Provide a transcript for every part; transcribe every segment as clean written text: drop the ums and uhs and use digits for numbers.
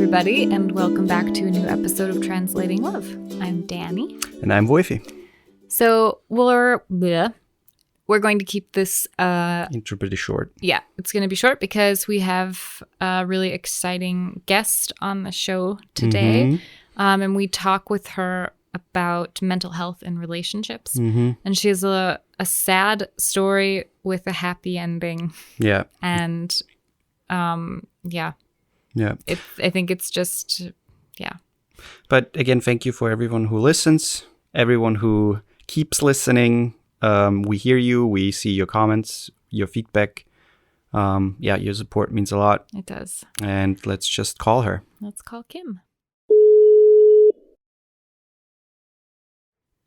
everybody, and welcome back to a new episode of Translating Love. I'm Danny. And I'm Wolfie. So we're going to keep this intro pretty short. Yeah, it's going to be short because we have a really exciting guest on the show today. And we talk with her about mental health and relationships. And she has a sad story with a happy ending. Yeah. And Yeah. I think it's just, yeah. But again, thank you for everyone who listens, everyone who keeps listening. We hear you. We see your comments, your feedback. Your support means a lot. It does. And let's just call her. Let's call Kim.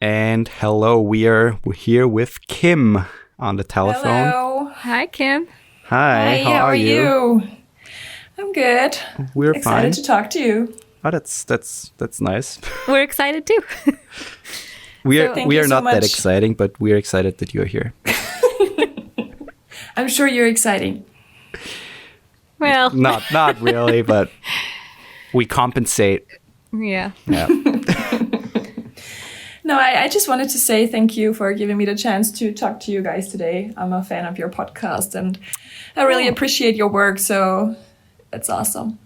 And hello, we're here with Kim on the telephone. Hello. Hi, Kim. Hi, how are you? I'm good. We're excited fine. to talk to you. Oh, that's nice. We're excited too. we Thank are you so not that much. exciting, but we're excited that you're here. I'm sure you're exciting. Well, Not really, but we compensate. yeah. Yeah. No, I just wanted to say thank you for giving me the chance to talk to you guys today. I'm a fan of your podcast and I really appreciate your work, so it's awesome.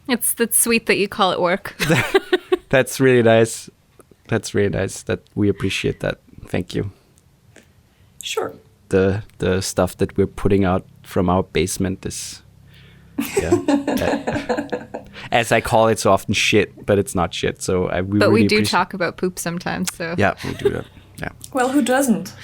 That's sweet that you call it work. That's really nice. That's really nice that we appreciate that. Thank you. Sure. The stuff that we're putting out from our basement is, as I call it so often, shit, but it's not shit. So we really do talk about poop sometimes. So yeah, we do that. Yeah. Well, who doesn't?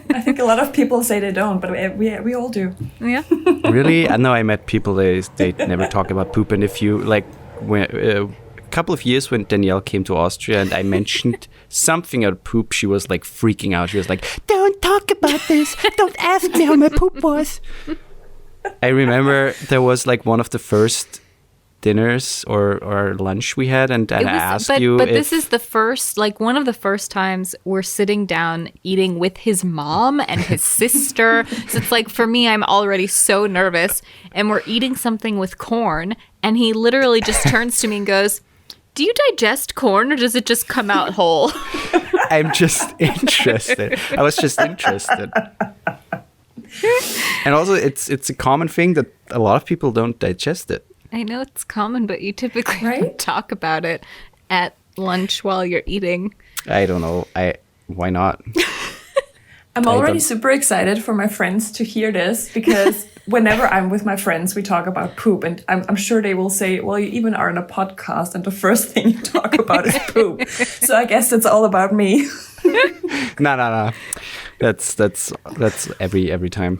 I think a lot of people say they don't, but we all do. Yeah. Really? I know I met people they never talk about poop, and if you like when a couple of years when Danielle came to Austria and I mentioned something about poop, she was like freaking out. She was like, "Don't talk about this. Don't ask me how my poop was." I remember there was like one of the first dinners or lunch we had, and I asked you but if, this is the first, like one of the first times we're sitting down eating with his mom and his sister. So it's like, for me, I'm already so nervous, and we're eating something with corn, and he literally just turns to me and goes, "Do you digest corn or does it just come out whole?" I'm just interested. I was just interested. And also, it's a common thing that a lot of people don't digest it. I know it's common, but you typically Right? don't talk about it at lunch while you're eating. I don't know. Why not? I'm already super excited for my friends to hear this because whenever I'm with my friends, we talk about poop, and I'm sure they will say, "Well, you even are in a podcast, and the first thing you talk about is poop." So I guess it's all about me. No. That's every time.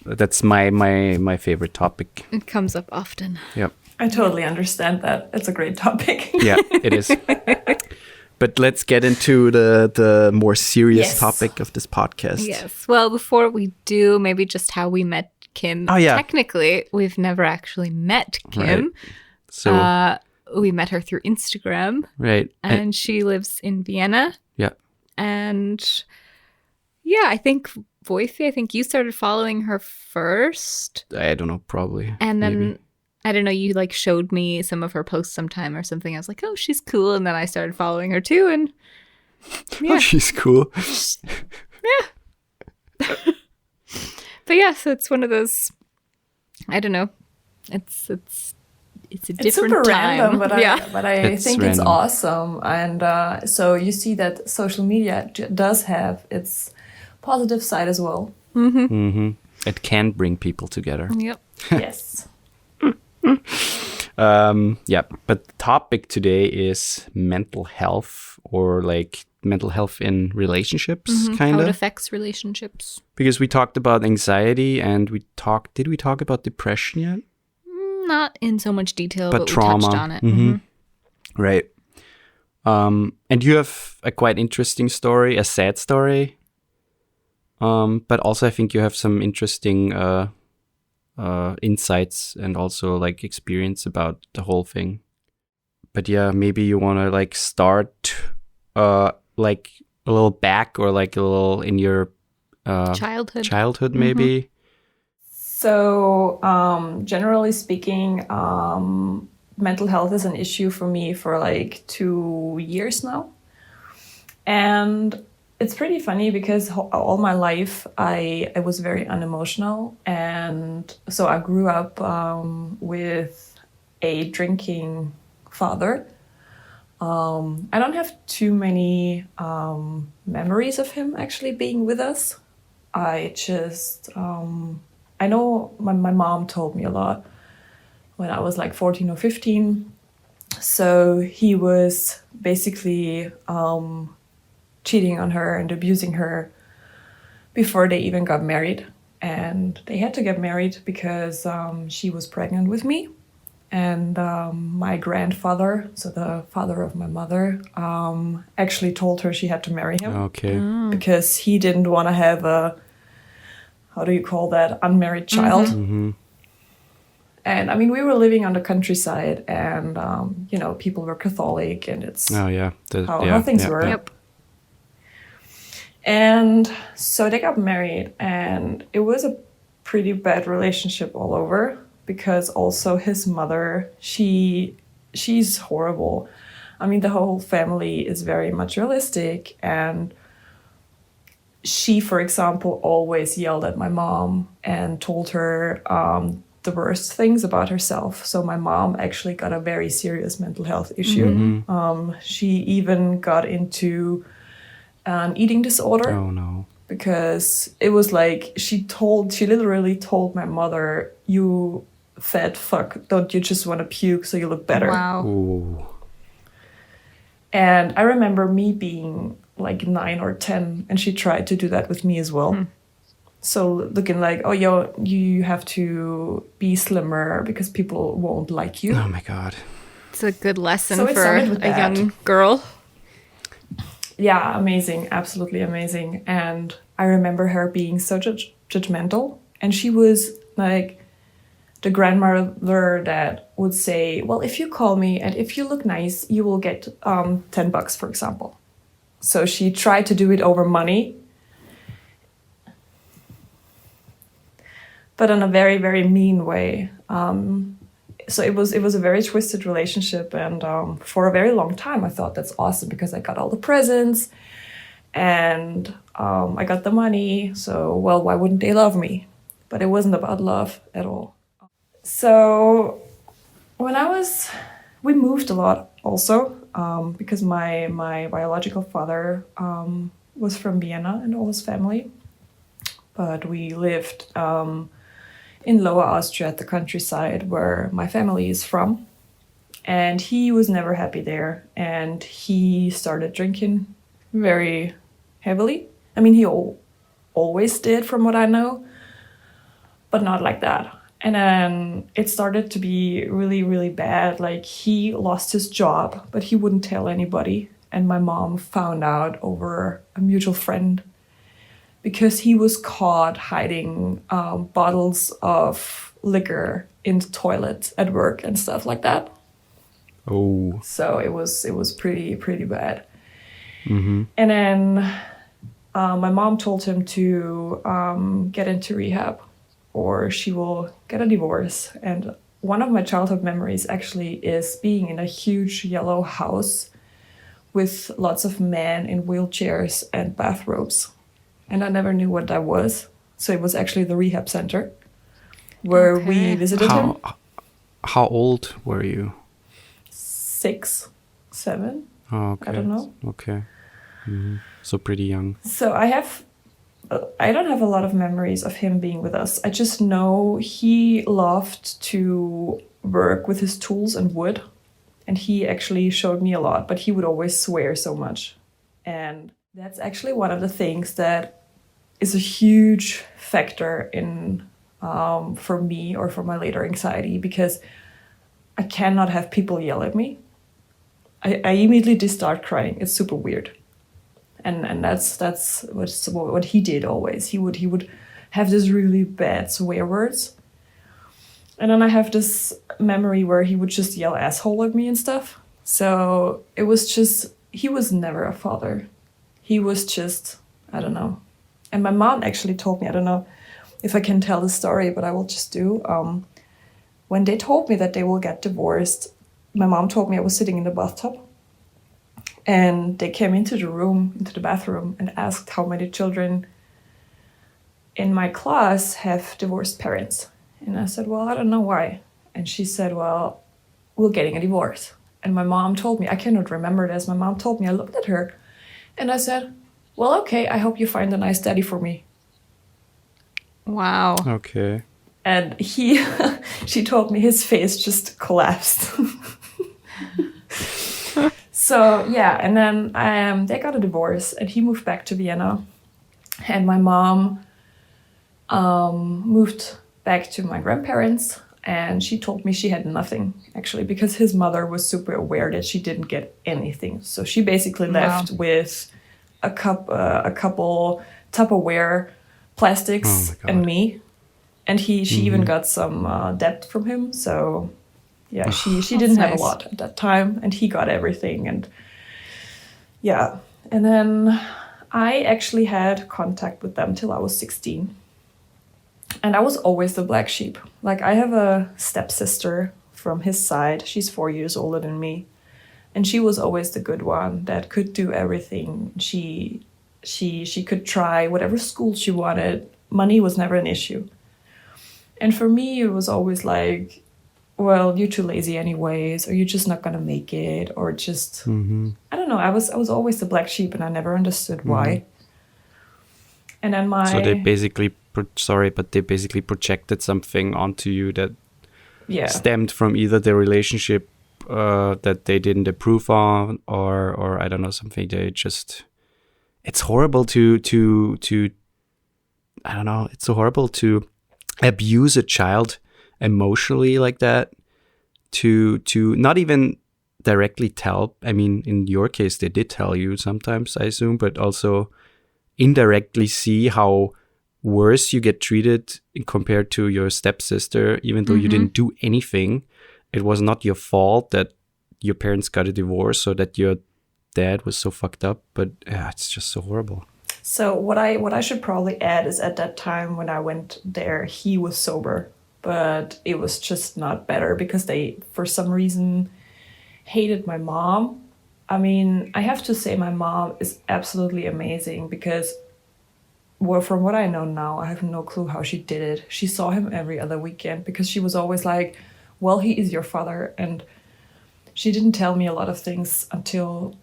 That's my favorite topic. It comes up often. Yep. I totally understand that. It's a great topic. Yeah, it is. But let's get into the more serious Yes. topic of this podcast. Yes. Well, before we do, maybe just how we met Kim. Oh, yeah. Technically, we've never actually met Kim. Right. So We met her through Instagram, right. and she lives in Vienna. Yeah. And yeah, I think you started following her first. I don't know, probably. And then, maybe. I don't know, you like showed me some of her posts sometime or something. I was like, oh, she's cool. And then I started following her too. And yeah. Oh, she's cool. Yeah. But yeah, so it's one of those, I don't know. It's a different It's super time. random, but yeah. I It's think it's random. awesome. And so you see that social media does have its positive side as well. Mm-hmm. It can bring people together. Yep. Yes. Yeah, but the topic today is mental health, or like mental health in relationships, kind How it of. affects relationships. Because we talked about anxiety, and did we talk about depression yet? Not in so much detail, But but trauma. we touched on it. Mhm. Right. And you have a quite interesting story, a sad story. But also I think you have some interesting insights and also like experience about the whole thing. But yeah, maybe you want to like start like a little back, or like a little in your childhood maybe. So generally speaking, mental health is an issue for me for like 2 years now. And it's pretty funny because all my life I was very unemotional. And so I grew up with a drinking father. I don't have too many memories of him actually being with us. I just, I know my mom told me a lot when I was like 14 or 15. So he was basically cheating on her and abusing her before they even got married. And they had to get married because she was pregnant with me. And my grandfather, so the father of my mother, actually told her she had to marry him. Okay. Because he didn't want to have a, how do you call that, unmarried child. Mm-hmm. And I mean, we were living on the countryside and, you know, people were Catholic and it's how things were. Yep. And so they got married and it was a pretty bad relationship all over. Because also his mother, she's horrible. I mean, the whole family is very materialistic. And she, for example, always yelled at my mom and told her the worst things about herself. So my mom actually got a very serious mental health issue. Mm-hmm. She even got into an eating disorder. Oh, no. Because it was like, she literally told my mother, you fat fuck, don't you just want to puke so you look better? Wow. Ooh. And I remember me being like 9 or 10 and she tried to do that with me as well. So looking like, oh, yo, you have to be slimmer because people won't like you. Oh my God. It's a good lesson So it for started with a that. young girl. Yeah, amazing. Absolutely amazing. And I remember her being so judgmental. And she was like the grandmother that would say, well, if you call me and if you look nice, you will get $10, for example. So she tried to do it over money. But in a very, very mean way. So it was a very twisted relationship. And for a very long time, I thought that's awesome because I got all the presents and I got the money. So, well, why wouldn't they love me? But it wasn't about love at all. So when we moved a lot also because my biological father was from Vienna and all his family. But we lived in Lower Austria at the countryside where my family is from. And he was never happy there. And he started drinking very heavily. I mean, he always did from what I know, but not like that. And then it started to be really, really bad. Like he lost his job, but he wouldn't tell anybody. And my mom found out over a mutual friend because he was caught hiding bottles of liquor in the toilet at work and stuff like that. Oh. So it was pretty bad. Mm-hmm. And then my mom told him to get into rehab or she will get a divorce. And one of my childhood memories actually is being in a huge yellow house with lots of men in wheelchairs and bathrobes. And I never knew what that was. So it was actually the rehab center where we visited him. How old were you? 6, 7. Oh, okay. I don't know. Okay. Mm-hmm. So pretty young. So I don't have a lot of memories of him being with us. I just know he loved to work with his tools and wood. And he actually showed me a lot, but he would always swear so much. And that's actually one of the things that is a huge factor in for me or for my later anxiety, because I cannot have people yell at me. I immediately just start crying. It's super weird. And that's what he did always. He would have this really bad swear words. And then I have this memory where he would just yell asshole at me and stuff. So it was just, he was never a father. He was just, I don't know. And my mom actually told me, I don't know if I can tell the story, but I will just do. When they told me that they will get divorced, my mom told me I was sitting in the bathtub. And they came into the bathroom, and asked how many children in my class have divorced parents. And I said, well, I don't know why. And she said, well, we're getting a divorce. And my mom told me, I cannot remember this. My mom told me, I looked at her and I said, well, okay, I hope you find a nice daddy for me. Wow. Okay. And she told me his face just collapsed. So yeah, and then they got a divorce, and he moved back to Vienna, and my mom moved back to my grandparents, and she told me she had nothing, actually, because his mother was super aware that she didn't get anything. So she basically left with a couple Tupperware plastics and me, and she even got some debt from him. So yeah, she didn't have a lot at that time, and he got everything. And yeah, and then I actually had contact with them till I was 16. And I was always the black sheep. Like, I have a stepsister from his side. She's 4 years older than me. And she was always the good one that could do everything. She could try whatever school she wanted. Money was never an issue. And for me, it was always like, well, you're too lazy anyways, or you're just not gonna make it, or just I don't know. I was always the black sheep, and I never understood why. And then So they basically they basically projected something onto you that stemmed from either the relationship that they didn't approve on, or I don't know, something they just. It's horrible to I don't know. It's so horrible to abuse a child emotionally like that, to not even directly tell. I mean, in your case, they did tell you sometimes, I assume, but also indirectly see how worse you get treated compared to your stepsister, even though you didn't do anything. It was not your fault that your parents got a divorce, or that your dad was so fucked up, but it's just so horrible. So what I should probably add is, at that time when I went there, he was sober, but it was just not better because they, for some reason, hated my mom. I mean, I have to say my mom is absolutely amazing because, well, from what I know now, I have no clue how she did it. She saw him every other weekend because she was always like, well, he is your father. And she didn't tell me a lot of things until,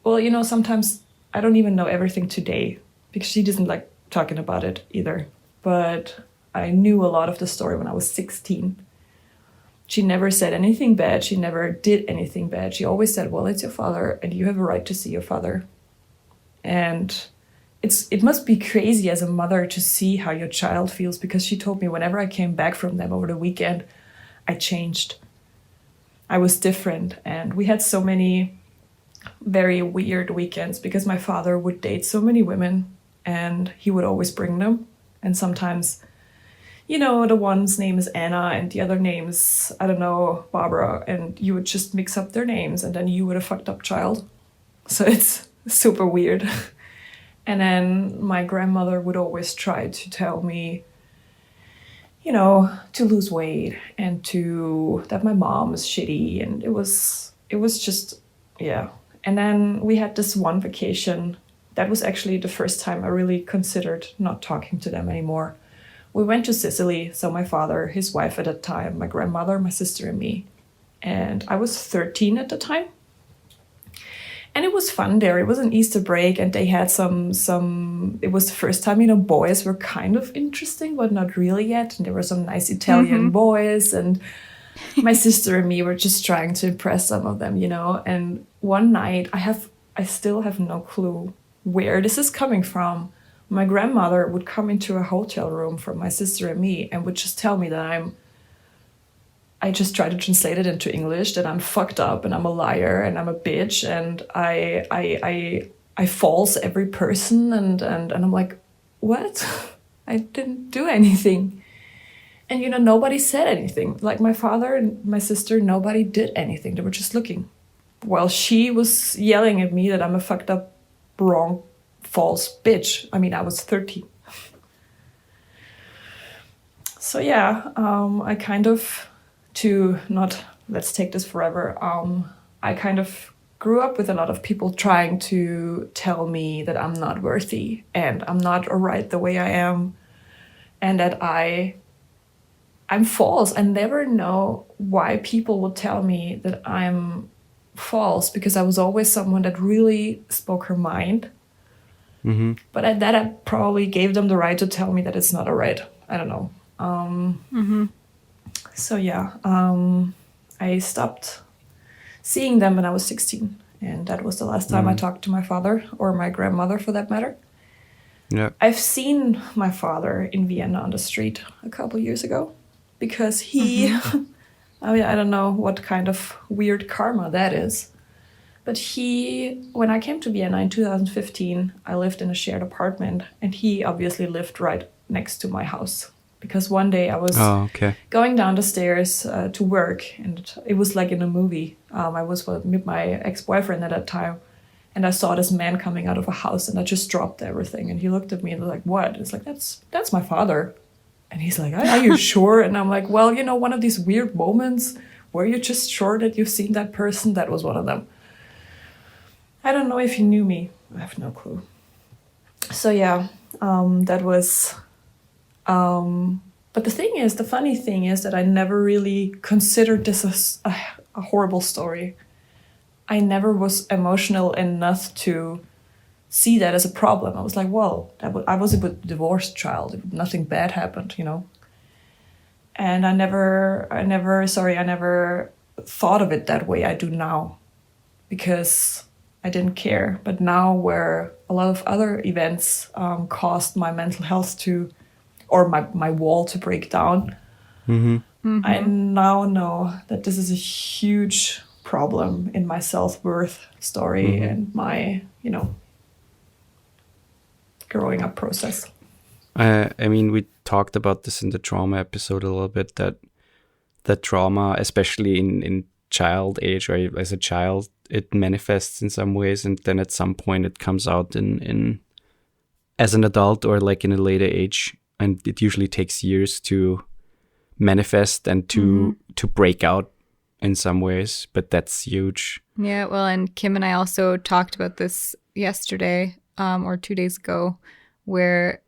well, you know, sometimes I don't even know everything today because she doesn't like talking about it either. But I knew a lot of the story when I was 16. She never said anything bad. She never did anything bad. She always said, well, it's your father and you have a right to see your father. And it must be crazy as a mother to see how your child feels, because she told me whenever I came back from them over the weekend, I changed. I was different. And we had so many very weird weekends because my father would date so many women and he would always bring them. And sometimes, you know, the one's name is Anna and the other name's, I don't know, Barbara. And you would just mix up their names and then you would have fucked up child. So it's super weird. And then my grandmother would always try to tell me, you know, to lose weight and that my mom is shitty. And it was just, yeah. And then we had this one vacation. That was actually the first time I really considered not talking to them anymore. We went to Sicily. So my father, his wife at that time, my grandmother, my sister, and me. And I was 13 at the time. And it was fun there. It was an Easter break and they had it was the first time, you know, boys were kind of interesting, but not really yet. And there were some nice Italian boys, and my sister and me were just trying to impress some of them, you know. And one night, I still have no clue where this is coming from. My grandmother would come into a hotel room for my sister and me and would just tell me that I just try to translate it into English, that I'm fucked up and I'm a liar and I'm a bitch and I false every person and I'm like, what? I didn't do anything. And, you know, nobody said anything. Like my father and my sister, nobody did anything. They were just looking. While she was yelling at me that I'm a fucked up, wrong, false bitch. I mean, I was 13. So yeah, I kind of, to not let's take this forever. I kind of grew up with a lot of people trying to tell me that I'm not worthy and I'm not alright the way I am, and that I'm false. I never know why people would tell me that I'm false, because I was always someone that really spoke her mind. Mm-hmm. But at that, I probably gave them the right to tell me that it's not alright. I don't know. So yeah, I stopped seeing them when I was 16. And that was the last time I talked to my father, or my grandmother for that matter. Yeah. I've seen my father in Vienna on the street a couple years ago, because he, I mean, I don't know what kind of weird karma that is. But when I came to Vienna in 2015, I lived in a shared apartment, and he obviously lived right next to my house. Because one day I was going down the stairs to work, and it was like in a movie. I was with my ex-boyfriend at that time, and I saw this man coming out of a house, and I just dropped everything. And he looked at me and was like, "What?" It's like, that's my father. And he's like, "Are you sure?" And I'm like, "Well, one of these weird moments where you're just sure that you've seen that person, that was one of them." I don't know if he knew me. I have no clue. So yeah, that was... but the funny thing is that I never really considered this as a horrible story. I never was emotional enough to see that as a problem. I was like, well, I was a divorced child. Nothing bad happened, And I never thought of it that way. I do now, because I didn't care. But now, where a lot of other events caused my mental health or my wall to break down, I now know that this is a huge problem in my self-worth story and my, growing up process. I mean, we talked about this in the trauma episode a little bit, that trauma, especially in child age, or as a child, it manifests in some ways, and then at some point it comes out in as an adult, or like in a later age, and it usually takes years to manifest and to break out in some ways, but that's huge. Yeah, well, and Kim and I also talked about this yesterday, or 2 days ago, where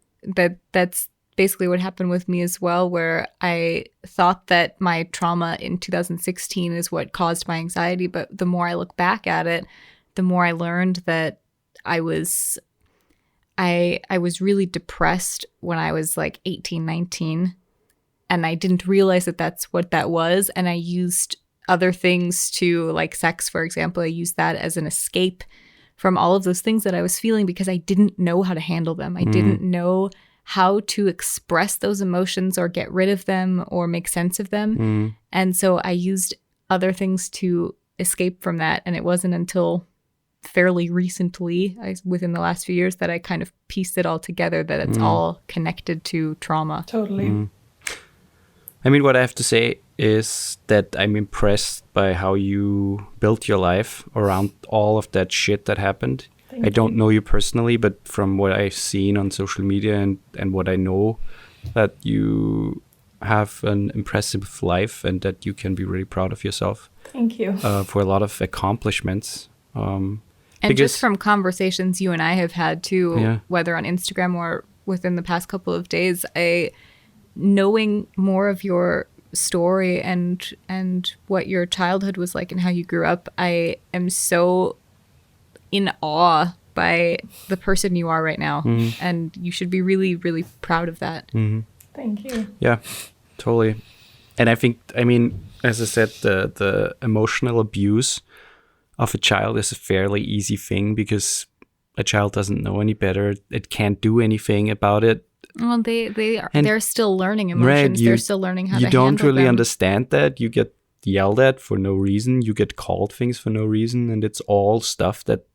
that's basically what happened with me as well, where I thought that my trauma in 2016 is what caused my anxiety, but the more I look back at it, the more I learned that I was really depressed when I was like 18, 19, and I didn't realize that that's what that was, and I used other things to, like sex, for example, I used that as an escape from all of those things that I was feeling, because I didn't know how to handle them. I didn't know how to express those emotions or get rid of them or make sense of them. And so I used other things to escape from that. And it wasn't until fairly recently, within the last few years, that I kind of pieced it all together, that it's all connected to trauma. Totally. I mean, what I have to say is that I'm impressed by how you built your life around all of that shit that happened. I don't know you personally, but from what I've seen on social media and what I know, that you have an impressive life and that you can be really proud of yourself. Thank you. For a lot of accomplishments. And just from conversations you and I have had too, whether on Instagram or within the past couple of days, knowing more of your story and what your childhood was like and how you grew up, I am so in awe by the person you are right now. And you should be really, really proud of that. Thank you. Yeah, totally. And I think, I mean, as I said, the emotional abuse of a child is a fairly easy thing, because a child doesn't know any better. It can't do anything about it. Well, they're still learning emotions. Right, they're still learning how to handle them. You don't really understand that. You get yelled at for no reason. You get called things for no reason. And it's all stuff that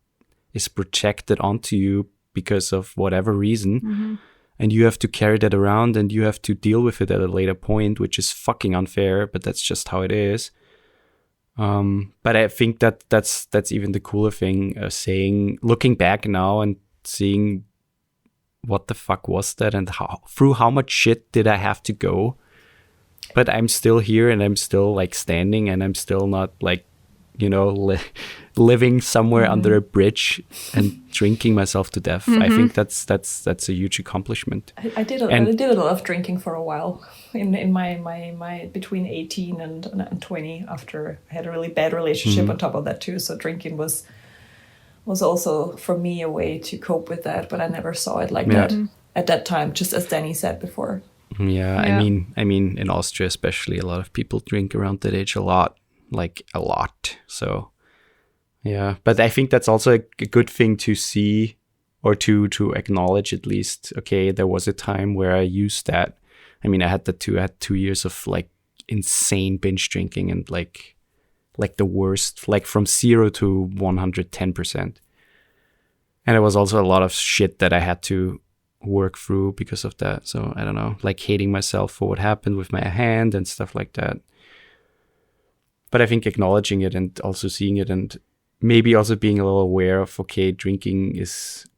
is projected onto you because of whatever reason. And you have to carry that around, and you have to deal with it at a later point, which is fucking unfair, but that's just how it is. But I think that's even the cooler thing, looking back now and seeing what the fuck was that, and through how much shit did I have to go But I'm still here, and I'm still like standing, and I'm still not like, living somewhere under a bridge and drinking myself to death. I think that's a huge accomplishment. I did a lot of drinking for a while in my between 18 and 20, after I had a really bad relationship on top of that too. So drinking was also for me a way to cope with that, but I never saw it like that at that time, just as Danny said before. Yeah, I mean in Austria especially, a lot of people drink around that age a lot. So yeah, but I think that's also a good thing to see, or to acknowledge at least. Okay, there was a time where I used that. I mean, I had 2 years of like insane binge drinking, and like the worst, like from 0 to 110%. And there was also a lot of shit that I had to work through because of that. So I don't know, like hating myself for what happened with my hand and stuff like that. But I think acknowledging it and also seeing it, and maybe also being a little aware of, okay, drinking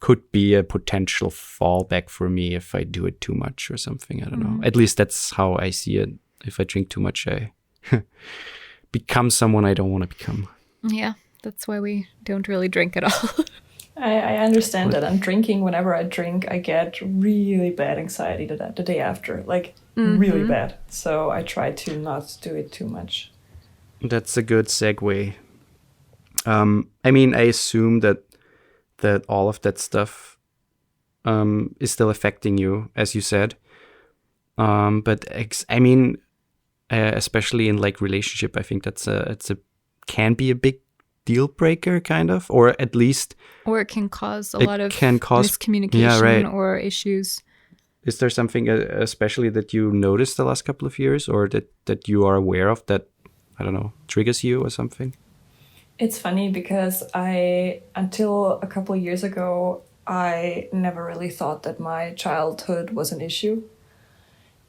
could be a potential fallback for me if I do it too much or something. I don't know. At least that's how I see it. If I drink too much, I become someone I don't want to become. Yeah, that's why we don't really drink at all. I understand that. And drinking, whenever I drink, I get really bad anxiety the day after, like really bad. So I try to not do it too much. That's a good segue. I mean, I assume that all of that stuff is still affecting you, as you said. But I mean, especially in like relationship, I think can be a big deal breaker, kind of, or at least, or it can cause a lot of miscommunication or issues. Is there something especially that you noticed the last couple of years, or that you are aware of that, I don't know, triggers you or something? It's funny because until a couple of years ago, I never really thought that my childhood was an issue.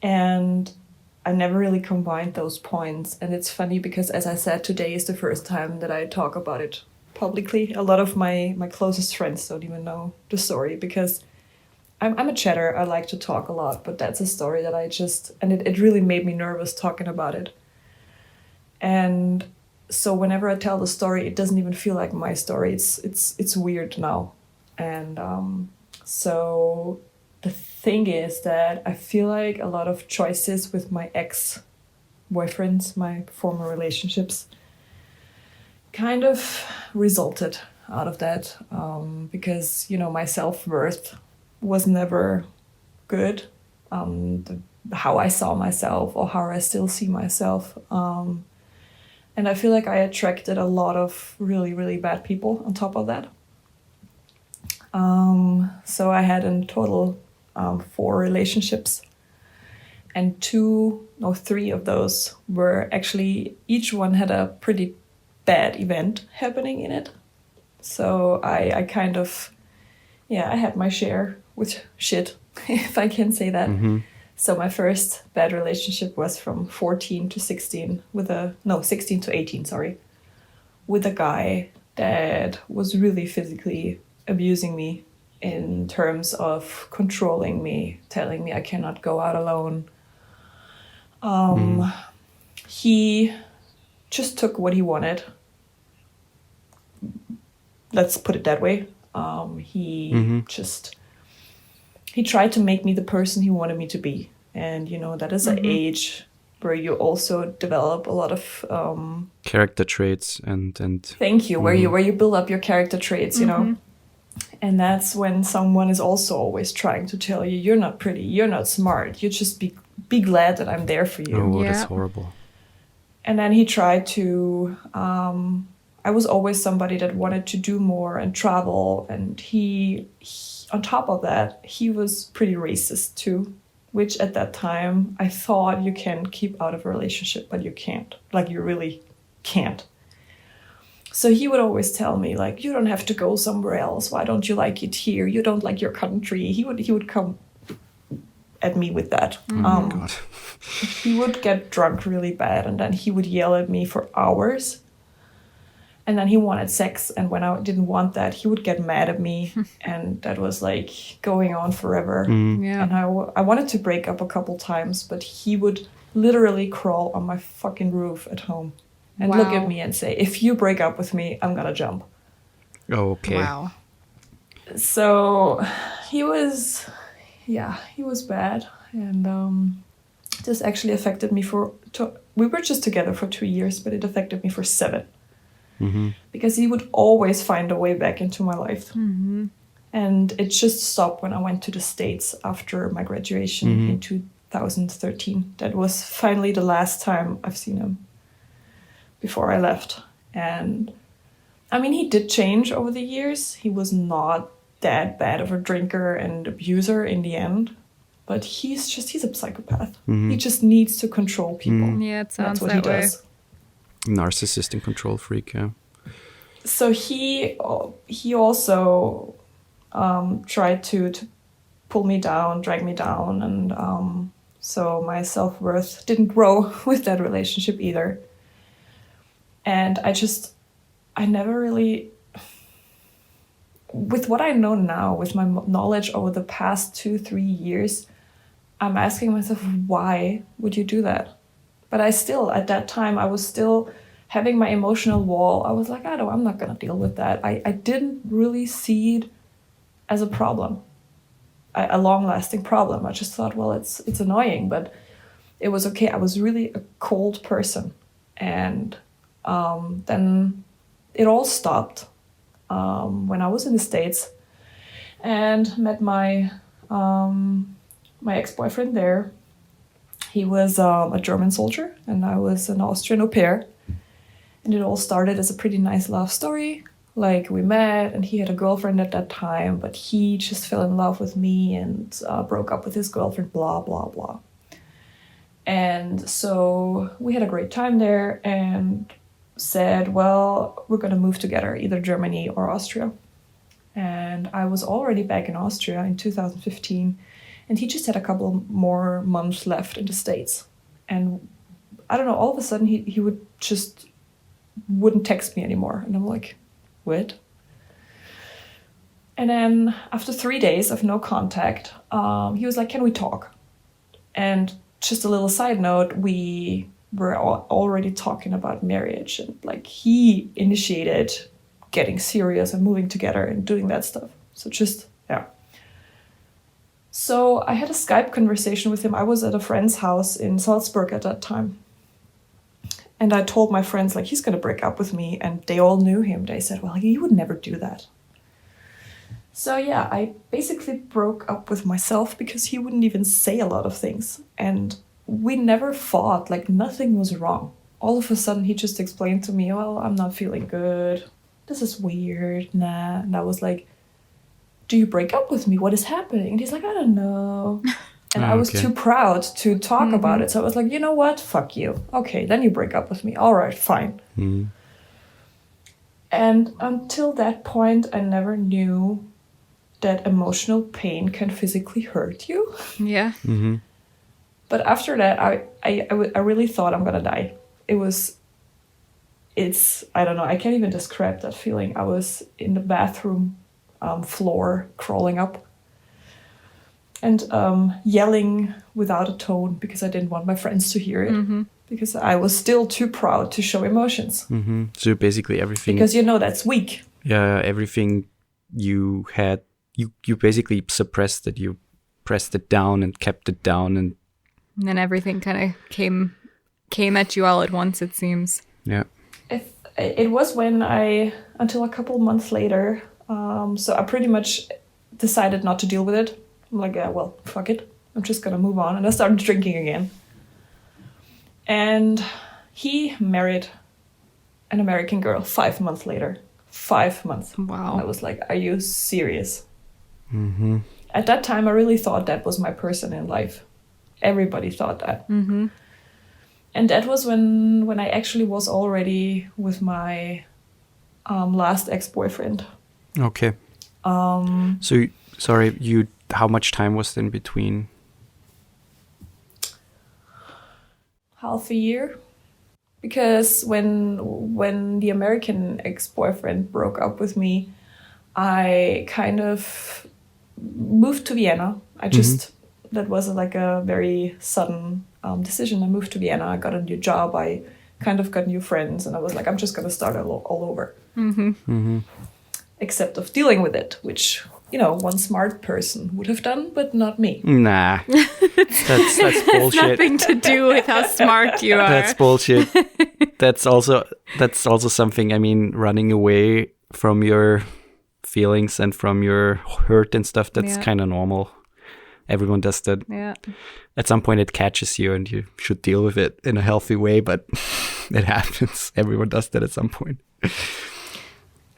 And I never really combined those points. And it's funny because, as I said, today is the first time that I talk about it publicly. A lot of my closest friends don't even know the story, because I'm a chatter. I like to talk a lot, but that's a story that it really made me nervous talking about it. And so whenever I tell the story, it doesn't even feel like my story. It's weird now. And so the thing is that I feel like a lot of choices with my ex-boyfriends, my former relationships, kind of resulted out of that. Because, my self-worth was never good. How I saw myself, or how I still see myself. And I feel like I attracted a lot of really, really bad people on top of that. So I had in total 4 relationships, and 3 of those were actually, each one had a pretty bad event happening in it. So I kind of, I had my share with shit, if I can say that. Mm-hmm. So my first bad relationship was from 14 to 16 16 to 18, with a guy that was really physically abusing me in terms of controlling me, telling me I cannot go out alone. He just took what he wanted. Let's put it that way. He tried to make me the person he wanted me to be. And, that is an age where you also develop a lot of character traits and thank you, where you build up your character traits, And that's when someone is also always trying to tell you, you're not pretty, you're not smart, you just be glad that I'm there for you. Oh, that's horrible. And then he tried to, I was always somebody that wanted to do more and travel. And he on top of that, he was pretty racist too, which at that time I thought you can keep out of a relationship, but you can't. Like, you really can't. So he would always tell me, like, you don't have to go somewhere else. Why don't you like it here? You don't like your country. He would come at me with that. Oh my God. He would get drunk really bad, and then he would yell at me for hours. And then he wanted sex, and when I didn't want that, he would get mad at me, and that was like going on forever. Yeah. And I wanted to break up a couple times, but he would literally crawl on my fucking roof at home and look at Wow. me and say, if you break up with me, I'm gonna jump. Okay. Wow. So he was bad, and this actually affected me we were just together for 2 years, but it affected me for 7. Because he would always find a way back into my life. And it just stopped when I went to the States after my graduation in 2013. That was finally the last time I've seen him before I left. And I mean, he did change over the years. He was not that bad of a drinker and abuser in the end, but he's a psychopath. He just needs to control people. Yeah, it sounds That's what that he way. does. Narcissist and control freak, yeah. So he also tried to pull me down, drag me down, and so my self-worth didn't grow with that relationship either. And I never really, with what I know now, with my knowledge over the past 2-3 years, I'm asking myself, why would you do that? But at that time, I was still having my emotional wall. I was like, I'm not going to deal with that. I didn't really see it as a problem, a long-lasting problem. I just thought, well, it's annoying, but it was okay. I was really a cold person. And then it all stopped when I was in the States and met my ex-boyfriend there. He was a German soldier, and I was an Austrian au pair. And it all started as a pretty nice love story. Like, we met, and he had a girlfriend at that time, but he just fell in love with me and broke up with his girlfriend, blah, blah, blah. And so we had a great time there and said, well, we're going to move together, either Germany or Austria. And I was already back in Austria in 2015. And he just had a couple more months left in the States. And I don't know, all of a sudden he wouldn't text me anymore. And I'm like, what? And then after 3 days of no contact, he was like, can we talk? And just a little side note, we were already talking about marriage. And like, he initiated getting serious and moving together and doing that stuff. So yeah. So I had a Skype conversation with him. I was at a friend's house in Salzburg at that time. And I told my friends, like, he's going to break up with me. And they all knew him. They said, well, he would never do that. So yeah, I basically broke up with myself because he wouldn't even say a lot of things. And we never fought, like nothing was wrong. All of a sudden, he just explained to me, well, I'm not feeling good. This is weird, nah. And I was like, do you break up with me? What is happening? And he's like, I don't know. And I was too proud to talk about it. So I was like, you know what? Fuck you. Okay, then you break up with me. All right, fine. And until that point, I never knew that emotional pain can physically hurt you. Yeah. But after that, I really thought I'm gonna die. I don't know, I can't even describe that feeling. I was in the bathroom floor, crawling up and yelling without a tone because I didn't want my friends to hear it. Because I was still too proud to show emotions. So basically everything... Because that's weak. Yeah, everything you had, you basically suppressed it. You pressed it down and kept it down. And then everything kind of came at you all at once, it seems. Yeah. It was when until a couple months later, so I pretty much decided not to deal with it. I'm like, yeah, well, fuck it. I'm just going to move on. And I started drinking again. And he married an American girl 5 months later. 5 months. Wow. And I was like, are you serious? At that time, I really thought that was my person in life. Everybody thought that. And that was when I actually was already with my last ex-boyfriend. Okay. So, sorry, how much time was in between? Half a year. because when the American ex-boyfriend broke up with me, I kind of moved to Vienna. I just that was like a very sudden decision. I moved to Vienna. I got a new job. I kind of got new friends, and I was like, I'm just gonna start all over. Except of dealing with it, which one smart person would have done, but not me. Nah, that's bullshit. Nothing to do with how smart you are. That's bullshit. That's also something. I mean, running away from your feelings and from your hurt and stuff. That's kind of normal. Everyone does that. Yeah. At some point, it catches you, and you should deal with it in a healthy way. But it happens. Everyone does that at some point.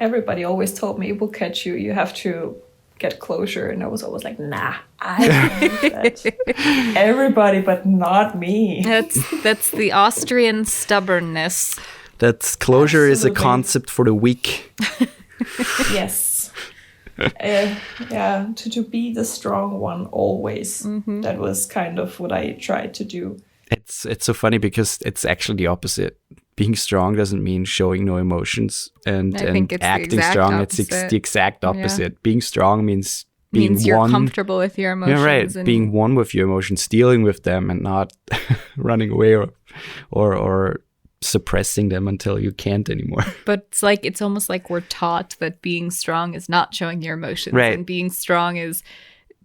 Everybody always told me it will catch you. You have to get closure, and I was always like, nah, I don't need that. Everybody, but not me. That's the Austrian stubbornness. That's closure is a Absolutely. concept for the weak. Yes. To be the strong one always. That was kind of what I tried to do. It's so funny because it's actually the opposite. Being strong doesn't mean showing no emotions and think it's the acting exact strong. opposite. It's the exact opposite. Being strong means being Means you're one. comfortable with your emotions. Yeah, right. And Being one with your emotions, dealing with them, and not running away or suppressing them until you can't anymore. But it's almost like we're taught that being strong is not showing your emotions. Right. And being strong is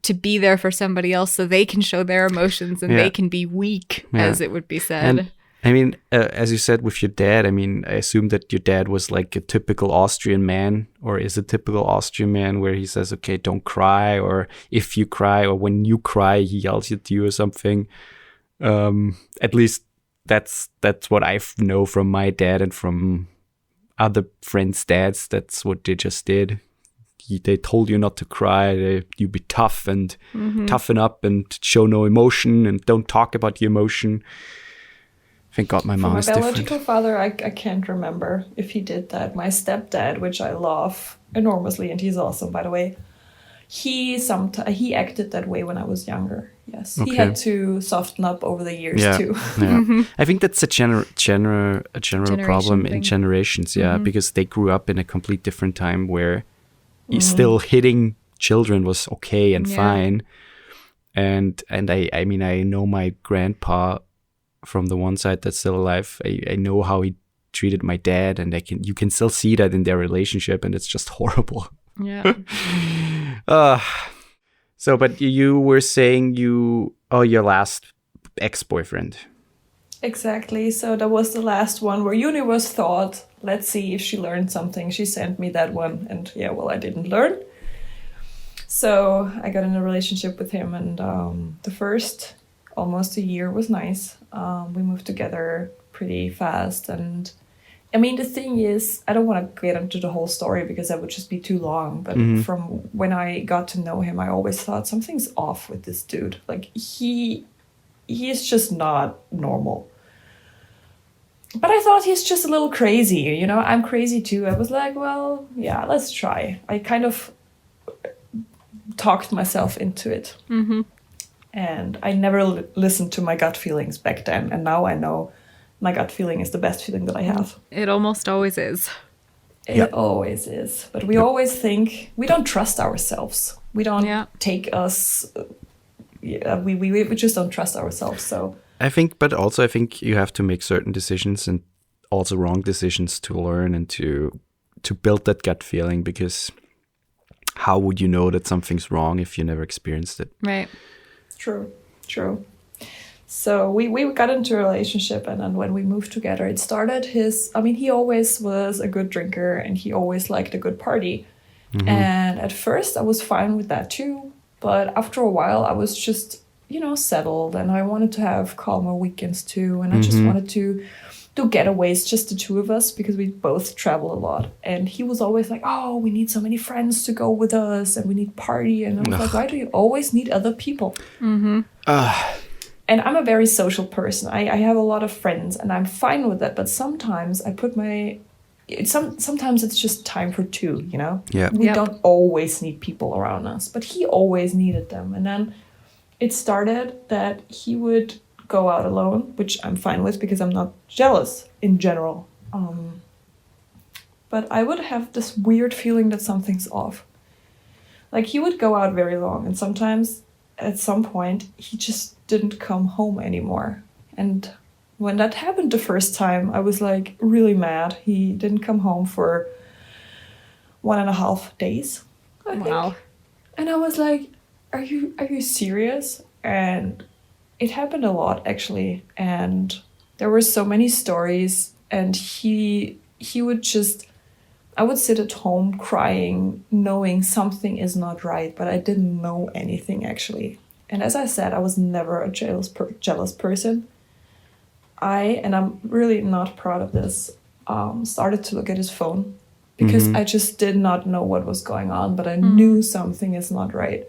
to be there for somebody else so they can show their emotions and they can be weak, as it would be said. And I mean, as you said with your dad, I mean, I assume that your dad was like a typical Austrian man, or is a typical Austrian man where he says, okay, don't cry, or if you cry, or when you cry, he yells at you or something. At least that's what I know from my dad and from other friends' dads. That's what they just did. They told you not to cry. You be tough and toughen up and show no emotion and don't talk about your emotion. Thank God my mom is different. My biological father, I can't remember if he did that. My stepdad, which I love enormously, and he's awesome, by the way, he acted that way when I was younger. Yes, Okay. he had to soften up over the years too. Yeah. I think that's a general problem thing. in generations. Yeah, because they grew up in a complete different time where still hitting children was okay and fine. And I mean I know my grandpa from the one side that's still alive. I know how he treated my dad, and you can still see that in their relationship, and it's just horrible. Yeah. So, but you were saying your last ex-boyfriend. Exactly. So that was the last one where universe thought, let's see if she learned something. She sent me that one, and I didn't learn. So I got in a relationship with him, and the first almost a year was nice. We moved together pretty fast, and I mean, the thing is, I don't want to get into the whole story because that would just be too long. But from when I got to know him, I always thought something's off with this dude. Like he is just not normal. But I thought he's just a little crazy. I'm crazy too. I was like, well, yeah, let's try. I kind of talked myself into it. And I never listened to my gut feelings back then. And now I know my gut feeling is the best feeling that I have. It almost always is. It always is. But we always think, we don't trust ourselves. We don't take us, we just don't trust ourselves. So I think you have to make certain decisions, and also wrong decisions, to learn and to build that gut feeling, because how would you know that something's wrong if you never experienced it? Right. True. So we got into a relationship, and then when we moved together, it started he always was a good drinker, and he always liked a good party. And at first I was fine with that too. But after a while I was just, settled, and I wanted to have calmer weekends too. And I just wanted to do getaways, just the two of us, because we both travel a lot. And he was always like, oh, we need so many friends to go with us, and we need party. And I was like, why do you always need other people? And I'm a very social person. I have a lot of friends, and I'm fine with that. But sometimes I put sometimes it's just time for two, Yeah. We don't always need people around us, but he always needed them. And then it started that he would go out alone, which I'm fine with because I'm not jealous in general. But I would have this weird feeling that something's off. Like he would go out very long, and sometimes at some point he just didn't come home anymore. And when that happened the first time, I was like really mad. He didn't come home for 1.5 days, I think. Wow. And I was like, are you serious? And it happened a lot, actually. And there were so many stories, and he would just, I would sit at home crying, knowing something is not right, but I didn't know anything, actually. And as I said, I was never a jealous person. And I'm really not proud of this, started to look at his phone because I just did not know what was going on, but I knew something is not right.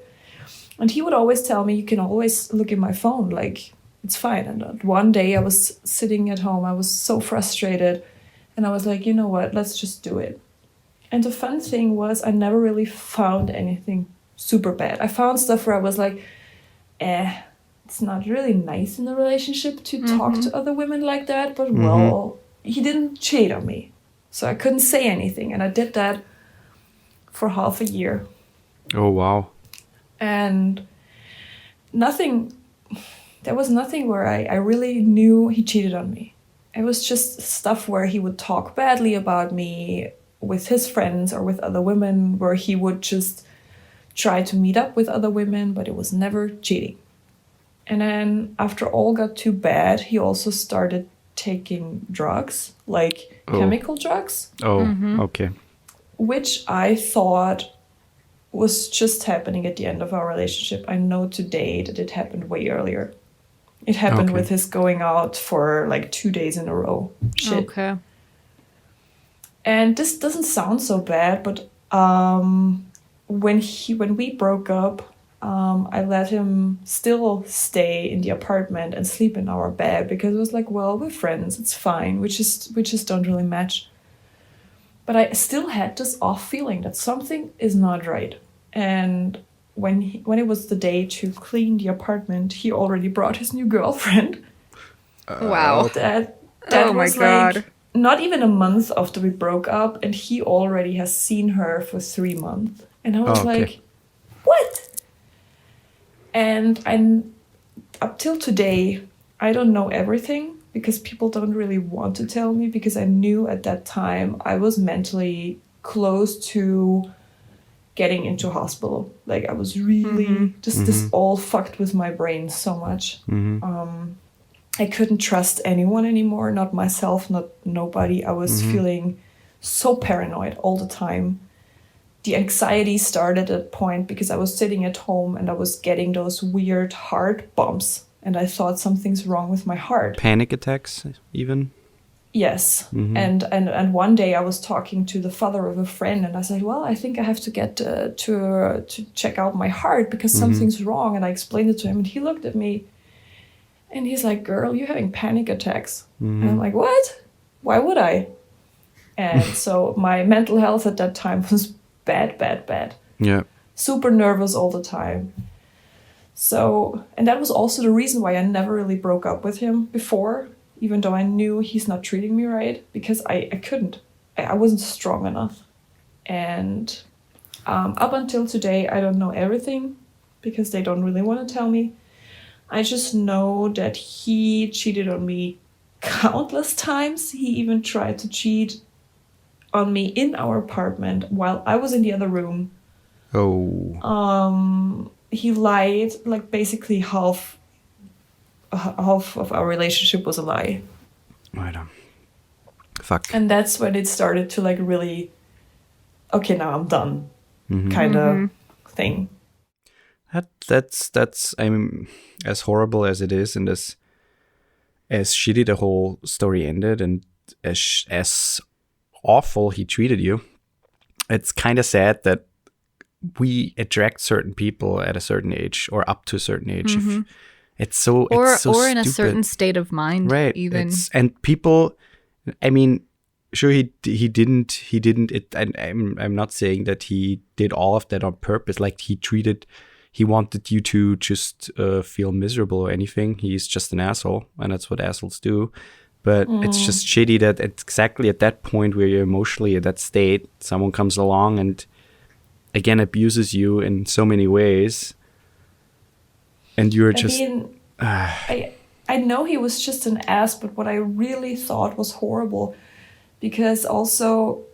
And he would always tell me, you can always look at my phone, like, it's fine. And one day I was sitting at home, I was so frustrated, and I was like, you know what, let's just do it. And the fun thing was I never really found anything super bad. I found stuff where I was like, it's not really nice in a relationship to talk to other women like that, but well, he didn't cheat on me. So I couldn't say anything. And I did that for half a year. Oh, wow. And there was nothing where I really knew he cheated on me. It was just stuff where he would talk badly about me with his friends or with other women, where he would just try to meet up with other women, but it was never cheating. And then after all got too bad, he also started taking drugs, like chemical drugs. Oh, okay. Which I thought was just happening at the end of our relationship. I know today that it happened way earlier. It happened with his going out for like 2 days in a row. Shit. Okay. And this doesn't sound so bad, but when we broke up, I let him still stay in the apartment and sleep in our bed because it was like, well, we're friends, it's fine. We just don't really match. But I still had this off feeling that something is not right. And when it was the day to clean the apartment, he already brought his new girlfriend. Wow. That Oh my was God. like not even a month after we broke up, and he already has seen her for 3 months. And I was like, what? And up till today, I don't know everything because people don't really want to tell me, because I knew at that time I was mentally close to getting into hospital. Like I was really this all fucked with my brain so much. I couldn't trust anyone anymore, not myself, not nobody. I was feeling so paranoid all the time. The anxiety started at a point because I was sitting at home and I was getting those weird heart bumps, and I thought something's wrong with my heart. Panic attacks, even? Yes. And one day I was talking to the father of a friend, and I said, well, I think I have to get to check out my heart because something's wrong. And I explained it to him, and he looked at me and he's like, girl, you're having panic attacks. And I'm like, what? Why would I? And so my mental health at that time was bad. Yeah. Super nervous all the time. So, and that was also the reason why I never really broke up with him before, even though I knew he's not treating me right, because I couldn't. I wasn't strong enough. And up until today, I don't know everything because they don't really want to tell me. I just know that he cheated on me countless times. He even tried to cheat on me in our apartment while I was in the other room. Oh. He lied, like basically half of our relationship was a lie. Right. Fuck. And that's when it started to like really, okay, now I'm done, kind of thing. That's I mean, as horrible as it is, and as shitty the whole story ended, and as awful he treated you, it's kind of sad that we attract certain people at a certain age or up to a certain age. If it's so Or it's so in a stupid. certain state of mind, Right? even. And people, I mean, sure he didn't. I'm not saying that he did all of that on purpose. Like he he wanted you to just feel miserable or anything. He's just an asshole, and that's what assholes do. But it's just shitty that exactly at that point where you're emotionally at that state, someone comes along and again abuses you in so many ways, and you're just. I know he was just an ass, but what I really thought was horrible, because also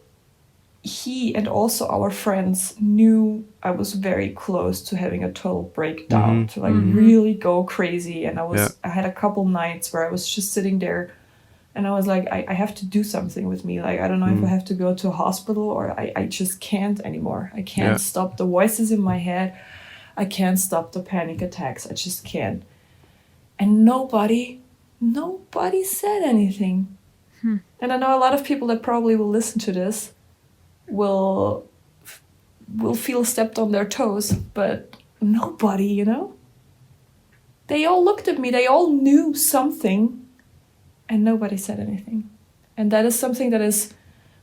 he and also our friends knew I was very close to having a total breakdown, to like really go crazy, and I had a couple nights where I was just sitting there. And I was like, I have to do something with me. Like, I don't know if I have to go to a hospital or I just can't anymore. I can't stop the voices in my head. I can't stop the panic attacks. I just can't. And nobody said anything. And I know a lot of people that probably will listen to this will feel stepped on their toes, but nobody, you know? They all looked at me. They all knew something. And nobody said anything. And that is something that is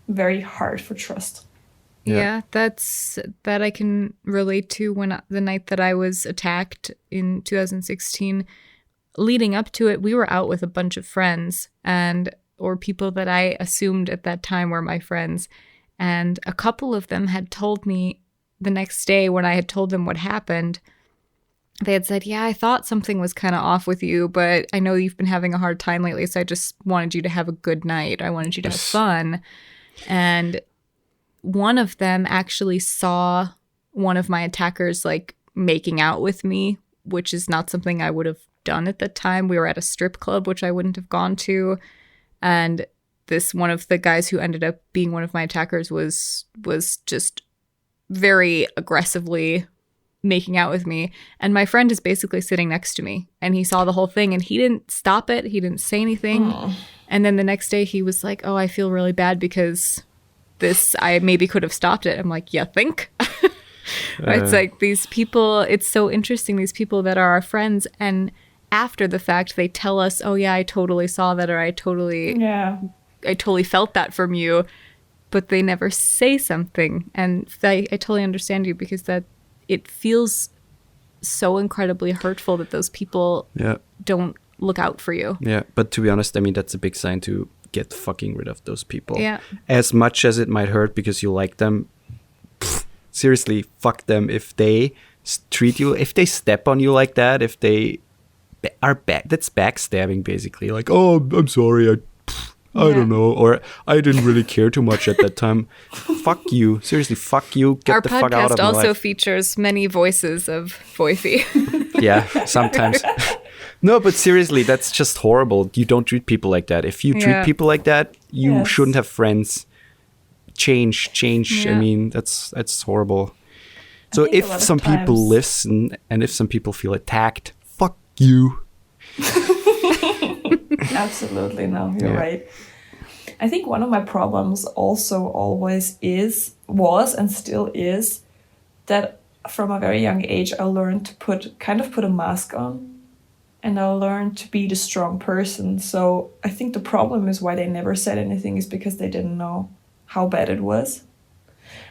very hard for trust. Yeah, that I can relate to. When the night that I was attacked in 2016, leading up to it, we were out with a bunch of friends or people that I assumed at that time were my friends. And a couple of them had told me the next day when I had told them what happened, they had said, yeah, I thought something was kind of off with you, but I know you've been having a hard time lately, so I just wanted you to have a good night. I wanted you to have fun. And one of them actually saw one of my attackers like making out with me, which is not something I would have done at the time. We were at a strip club, which I wouldn't have gone to. And this one of the guys who ended up being one of my attackers was just very aggressively making out with me, and my friend is basically sitting next to me, and he saw the whole thing, and he didn't stop it, he didn't say anything. And then the next day he was like, oh, I feel really bad because I maybe could have stopped it. I'm like, you think? It's like these people, it's so interesting, these people that are our friends, and after the fact they tell us, oh yeah, I totally saw that, or I totally felt that from you, but they never say something. And I totally understand you, because that it feels so incredibly hurtful that those people don't look out for you. Yeah, but to be honest, I mean, that's a big sign to get fucking rid of those people. Yeah. As much as it might hurt because you like them, seriously, fuck them. If they treat you, if they step on you like that, if they are that's backstabbing, basically. Like, oh, I'm sorry, I don't know, or I didn't really care too much at that time. Fuck you. Seriously, fuck you. Get the fuck out of my life. Our podcast also features many voices of Voify. Yeah, sometimes. No, but seriously, that's just horrible. You don't treat people like that. If you treat people like that, you shouldn't have friends. Change. Yeah. I mean, that's horrible. So if some people listen and if some people feel attacked, fuck you. Absolutely, no, you're right. I think one of my problems also always was and still is that from a very young age I learned to put a mask on, and I learned to be the strong person. So I think the problem is why they never said anything is because they didn't know how bad it was.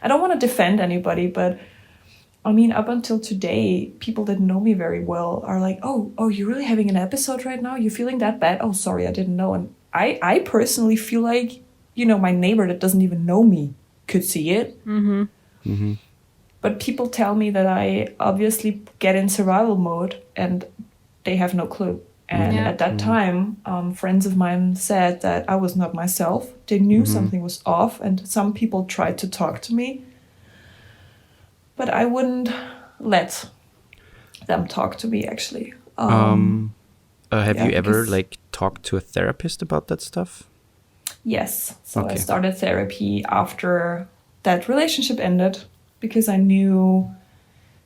I don't want to defend anybody, but I mean, up until today, people that know me very well are like, oh, you're really having an episode right now? You're feeling that bad? Oh, sorry, I didn't know. And I personally feel like, my neighbor that doesn't even know me could see it. Mm-hmm. Mm-hmm. But people tell me that I obviously get in survival mode and they have no clue. And at that time, friends of mine said that I was not myself. They knew something was off, and some people tried to talk to me. But I wouldn't let them talk to me, actually. Have you ever talked to a therapist about that stuff? Yes. So I started therapy after that relationship ended, because I knew.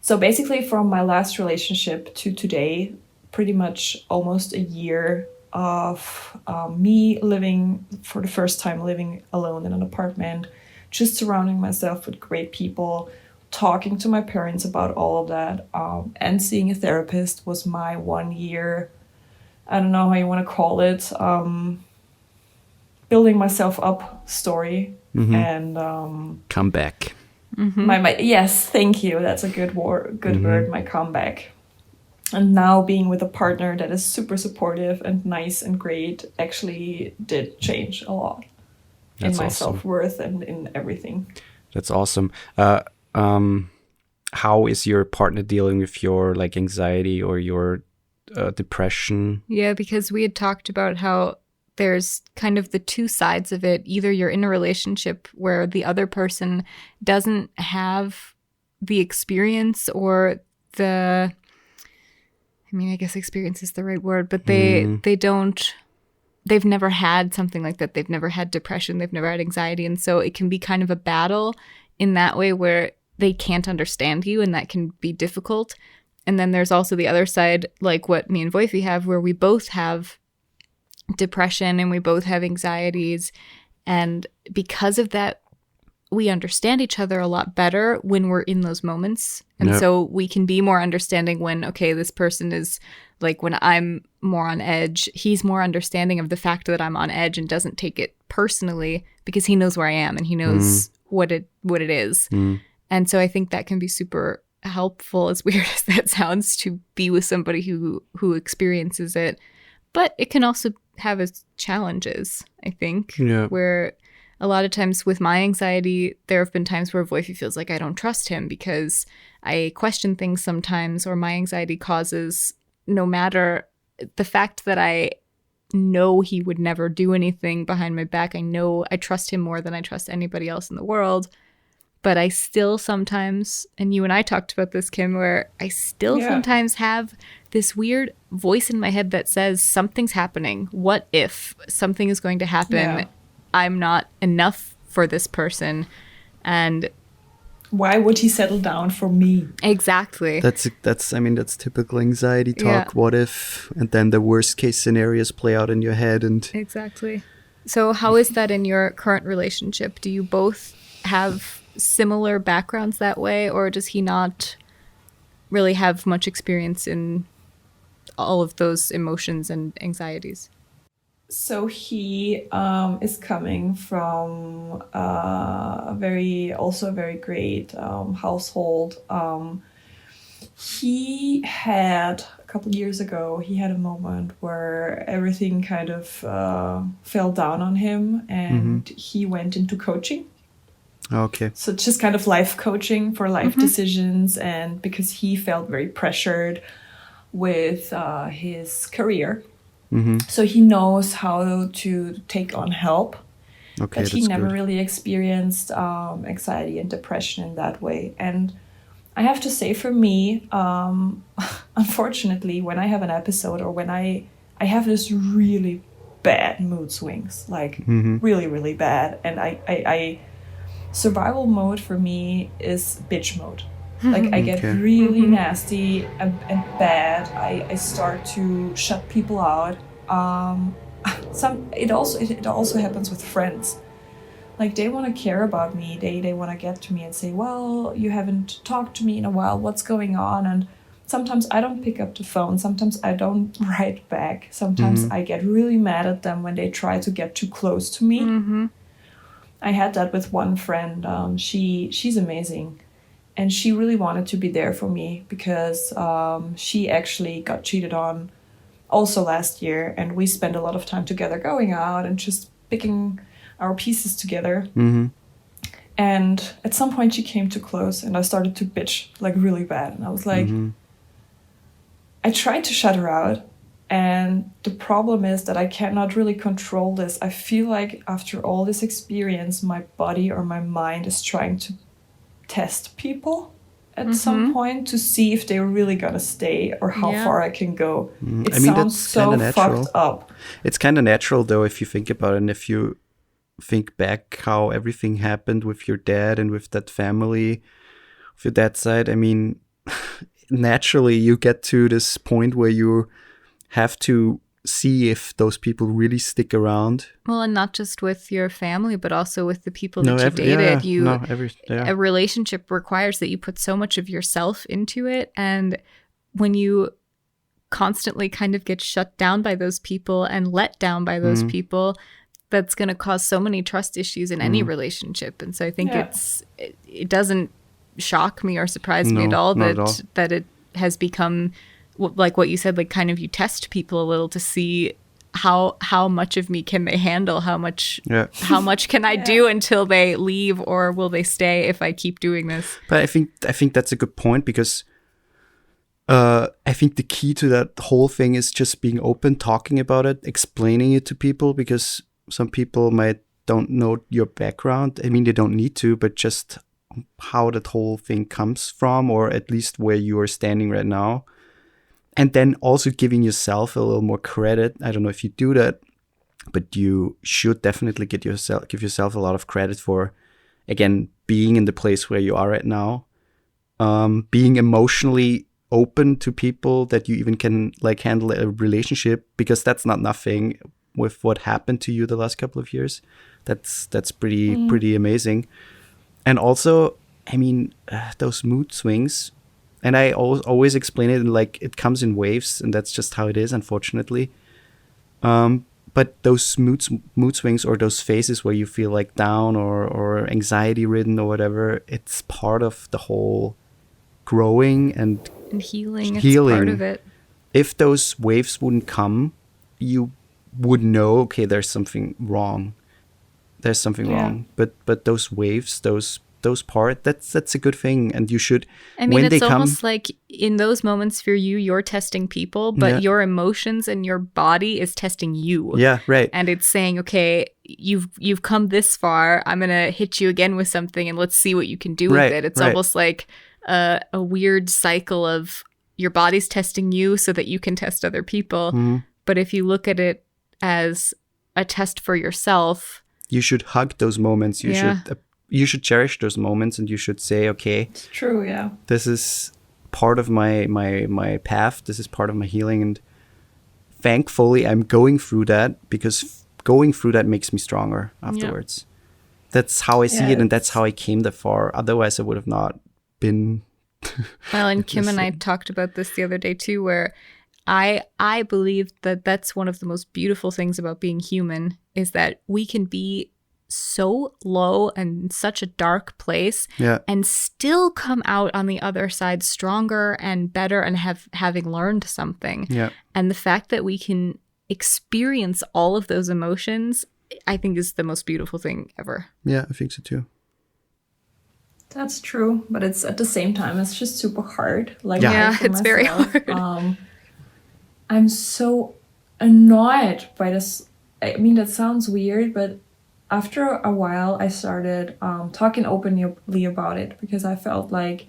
So basically, from my last relationship to today, pretty much almost a year of me living for the first time, living alone in an apartment, just surrounding myself with great people, talking to my parents about all of that, and seeing a therapist was my 1 year, I don't know how you want to call it, building myself up story. And come back. Yes, thank you. That's a good word. My comeback. And now being with a partner that is super supportive and nice and great actually did change a lot in my self-worth and in everything. That's awesome. How is your partner dealing with your like anxiety or your depression? Yeah, because we had talked about how there's kind of the two sides of it. Either you're in a relationship where the other person doesn't have the experience or I guess experience is the right word, but they've never had something like that. They've never had depression. They've never had anxiety. And so it can be kind of a battle in that way where they can't understand you, and that can be difficult. And then there's also the other side, like what me and Voifi have, where we both have depression and we both have anxieties. And because of that, we understand each other a lot better when we're in those moments. And so we can be more understanding when, okay, this person is like, when I'm more on edge, he's more understanding of the fact that I'm on edge and doesn't take it personally because he knows where I am and he knows what it is. And so I think that can be super helpful, as weird as that sounds, to be with somebody who experiences it. But it can also have its challenges, I think, where a lot of times with my anxiety, there have been times where Voifi feels like I don't trust him because I question things sometimes, or my anxiety causes, no matter the fact that I know he would never do anything behind my back, I trust him more than I trust anybody else in the world. But I still sometimes, and you and I talked about this, Kim, where I still sometimes have this weird voice in my head that says something's happening. What if something is going to happen? Yeah. I'm not enough for this person. And why would he settle down for me? Exactly. That's typical anxiety talk. Yeah. What if? And then the worst case scenarios play out in your head. And exactly. So how is that in your current relationship? Do you both have similar backgrounds that way, or does he not really have much experience in all of those emotions and anxieties? So he is coming from a very great household. He had, a couple of years ago, he had a moment where everything kind of fell down on him, and he went into coaching. Okay. So just kind of life coaching for life decisions, and because he felt very pressured with his career. So he knows how to take on help. Okay, but he never really experienced anxiety and depression in that way. And I have to say, for me, unfortunately, when I have an episode or when I have this really bad mood swings, like really, really bad, and I survival mode for me is bitch mode. Like I get really nasty and bad. I start to shut people out. It also happens with friends. Like they want to care about me. They want to get to me and say, well, you haven't talked to me in a while. What's going on? And sometimes I don't pick up the phone. Sometimes I don't write back. Sometimes I get really mad at them when they try to get too close to me. I had that with one friend. She's amazing. And she really wanted to be there for me because she actually got cheated on also last year. And we spent a lot of time together going out and just picking our pieces together. And at some point she came too close and I started to bitch like really bad. And I was like, I tried to shut her out. And the problem is that I cannot really control this. I feel like after all this experience, my body or my mind is trying to test people at some point to see if they're really gonna stay or how far I can go. It sounds so fucked up. It's kind of natural though if you think about it, and if you think back how everything happened with your dad and with that family, with your dad's side. I mean, naturally you get to this point where you have to see if those people really stick around. Well, and not just with your family, but also with the people that you dated. A relationship requires that you put so much of yourself into it. And when you constantly kind of get shut down by those people and let down by those people, that's going to cause so many trust issues in any relationship. And so I think it doesn't shock me or surprise me at all that it has become like what you said, like kind of you test people a little to see how much of me can they handle, how much can I do until they leave, or will they stay if I keep doing this. But I think that's a good point, because I think the key to that whole thing is just being open, talking about it, explaining it to people, because some people don't know your background. I mean, they don't need to, but just how that whole thing comes from, or at least where you are standing right now. And then also giving yourself a little more credit. I don't know if you do that, but you should definitely give yourself a lot of credit for, again, being in the place where you are right now, being emotionally open to people, that you even can like handle a relationship, because that's not nothing with what happened to you the last couple of years. That's pretty amazing. And also, I mean, those mood swings. And I always explain it like it comes in waves, and that's just how it is, unfortunately. But those mood swings, or those phases where you feel like down or anxiety ridden or whatever, it's part of the whole growing and healing. It's part of it. If those waves wouldn't come, you would know, okay, there's something wrong. There's something wrong. But those waves, those part, that's a good thing, and you should. I mean, it's almost like in those moments for you, you're testing people, but your emotions and your body is testing you. Yeah, right. And it's saying, okay, you've come this far. I'm gonna hit you again with something, and let's see what you can do with it. It's almost like a weird cycle of your body's testing you so that you can test other people. Mm-hmm. But if you look at it as a test for yourself, you should hug those moments. You should cherish those moments, and you should say, okay, it's true, yeah, this is part of my path. This is part of my healing, and thankfully I'm going through that, because going through that makes me stronger afterwards. That's how I see it, and that's how I came that far. Otherwise, I would have not been. Well, and Kim and I talked about this the other day too, where I believe that that's one of the most beautiful things about being human, is that we can be so low and such a dark place and still come out on the other side stronger and better, and having learned something. And the fact that we can experience all of those emotions, I think, is the most beautiful thing ever. Yeah, I think so too. That's true, but it's at the same time, it's just super hard. Like, it's very hard. I'm so annoyed by this. I mean, that sounds weird, but after a while, I started talking openly about it, because I felt like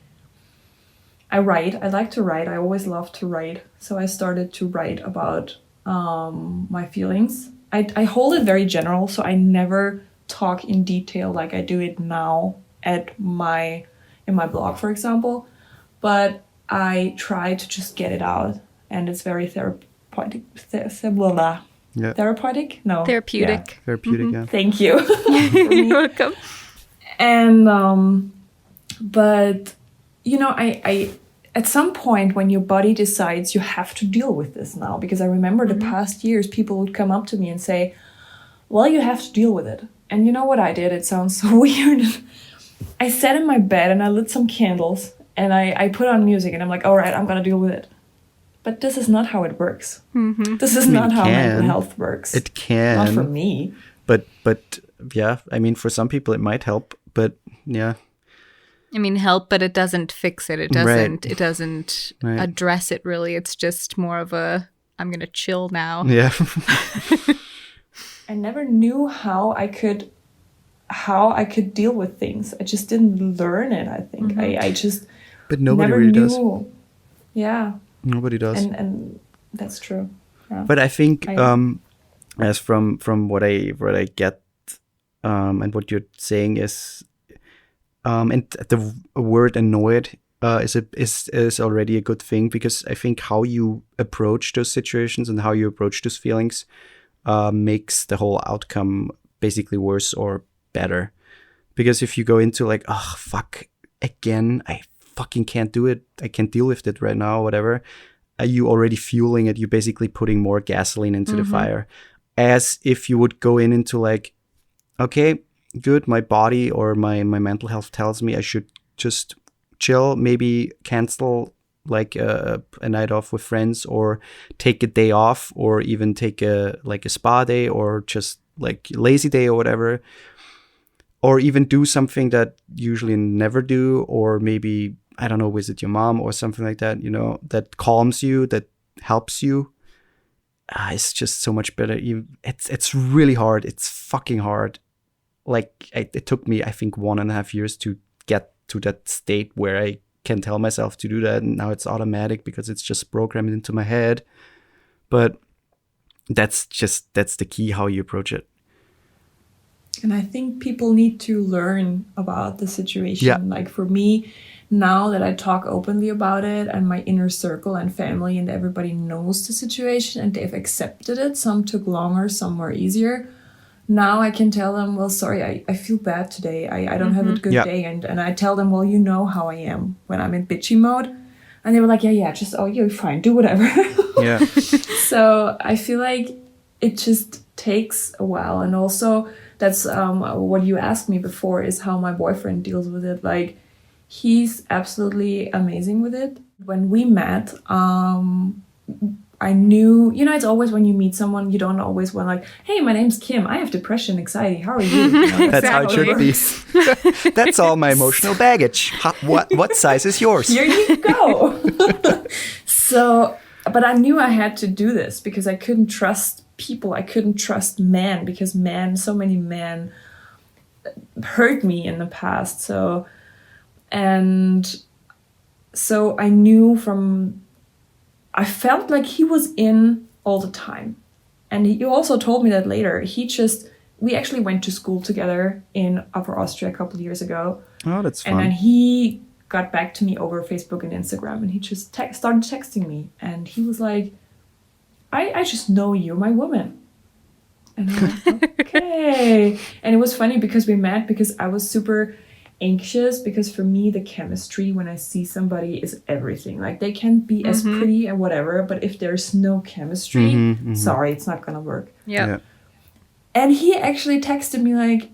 I like to write. I always loved to write. So I started to write about my feelings. I hold it very general, so I never talk in detail like I do it now in my blog, for example. But I try to just get it out, and it's very therapeutic. Therapeutic? No. Therapeutic. Yeah. Therapeutic, yeah. Thank you. You're welcome. And, but, you know, I at some point when your body decides you have to deal with this now, because I remember the past years, people would come up to me and say, well, you have to deal with it. And you know what I did? It sounds so weird. I sat in my bed and I lit some candles, and I put on music, and I'm like, all right, I'm going to deal with it. But this is not how it works. Mm-hmm. This is not how mental health works. It can. Not for me. But yeah, I mean, for some people it might help. But yeah. I mean, help, but it doesn't fix it. It doesn't address it really. It's just more of a, I'm going to chill now. Yeah. I never knew how I could deal with things. I just didn't learn it, I think. Mm-hmm. I just But nobody really does. Yeah. Nobody does. And that's true. Yeah. But I think as from what I get and what you're saying is and the word annoyed is already a good thing, because I think how you approach those situations and how you approach those feelings makes the whole outcome basically worse or better. Because if you go into like, oh fuck, again, I fucking can't do it, I can't deal with it right now, whatever, you already fueling it, you're basically putting more gasoline into the fire. as if you would go into like, okay, good, my body or my mental health tells me I should just chill, maybe cancel like a night off with friends, or take a day off, or even take a spa day, or just like lazy day or whatever, or even do something that usually never do, or maybe, I don't know, visit your mom or something like that, that calms you, that helps you. It's just so much better. It's really hard. It's fucking hard. Like it took me, I think, 1.5 years to get to that state where I can tell myself to do that, and now it's automatic because it's just programmed into my head. But that's the key, how you approach it. And I think people need to learn about the situation. Yeah. Like for me, now that I talk openly about it, and my inner circle and family and everybody knows the situation and they've accepted it, some took longer, some were easier. Now I can tell them, well, sorry, I feel bad today. I don't have a good day. And I tell them, well, you know how I am when I'm in bitchy mode. And they were like, yeah, just, oh, you're fine, do whatever. Yeah. So I feel like it just takes a while. And also that's what you asked me before, is how my boyfriend deals with it. Like, he's absolutely amazing with it. When we met, I knew, it's always when you meet someone, you don't always want like, hey, my name's Kim. I have depression, anxiety. How are you? That's how it should be. That's all my emotional baggage. What size is yours? Here you go. So, but I knew I had to do this because I couldn't trust people. I couldn't trust men because so many men hurt me in the past. So I knew I felt like he was in all the time. And he also told me that later. We actually went to school together in Upper Austria a couple of years ago. Oh, that's fun. And then he got back to me over Facebook and Instagram, and he just started texting me. And he was like, I just know you're my woman. And I'm like, okay. And it was funny because we met because I was super anxious, because for me the chemistry when I see somebody is everything. Like, they can be as pretty and whatever, but if there's no chemistry, sorry, it's not gonna work. Yeah. And he actually texted me like,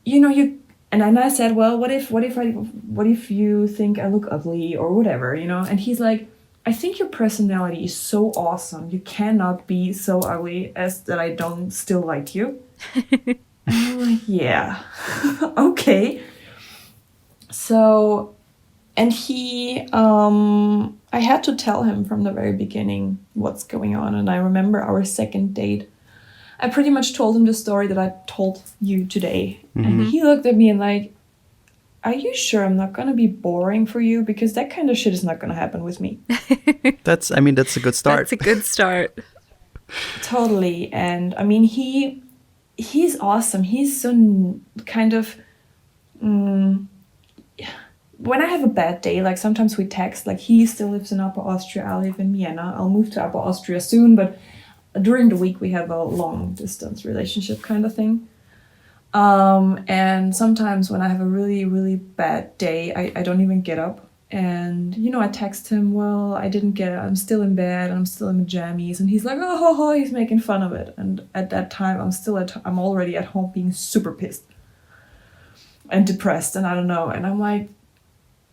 you, and then I said, well, what if you think I look ugly or whatever, and he's like, I think your personality is so awesome, you cannot be so ugly as that I don't still like you. And I'm like, yeah. Okay. So, and I had to tell him from the very beginning what's going on. And I remember our second date, I pretty much told him the story that I told you today. And he looked at me and like, are you sure I'm not going to be boring for you? Because that kind of shit is not going to happen with me. That's a good start. That's a good start. Totally. And I mean, he's awesome. He's so kind of... when I have a bad day, like sometimes we text, like he still lives in Upper Austria, I live in Vienna. I'll move to Upper Austria soon, but during the week we have a long distance relationship kind of thing. And sometimes when I have a really, really bad day, I don't even get up. And, I text him, well, I didn't get it. I'm still in bed. I'm still in my jammies. And he's like, oh, he's making fun of it. And at that time, I'm already at home being super pissed and depressed. And I don't know. And I'm like,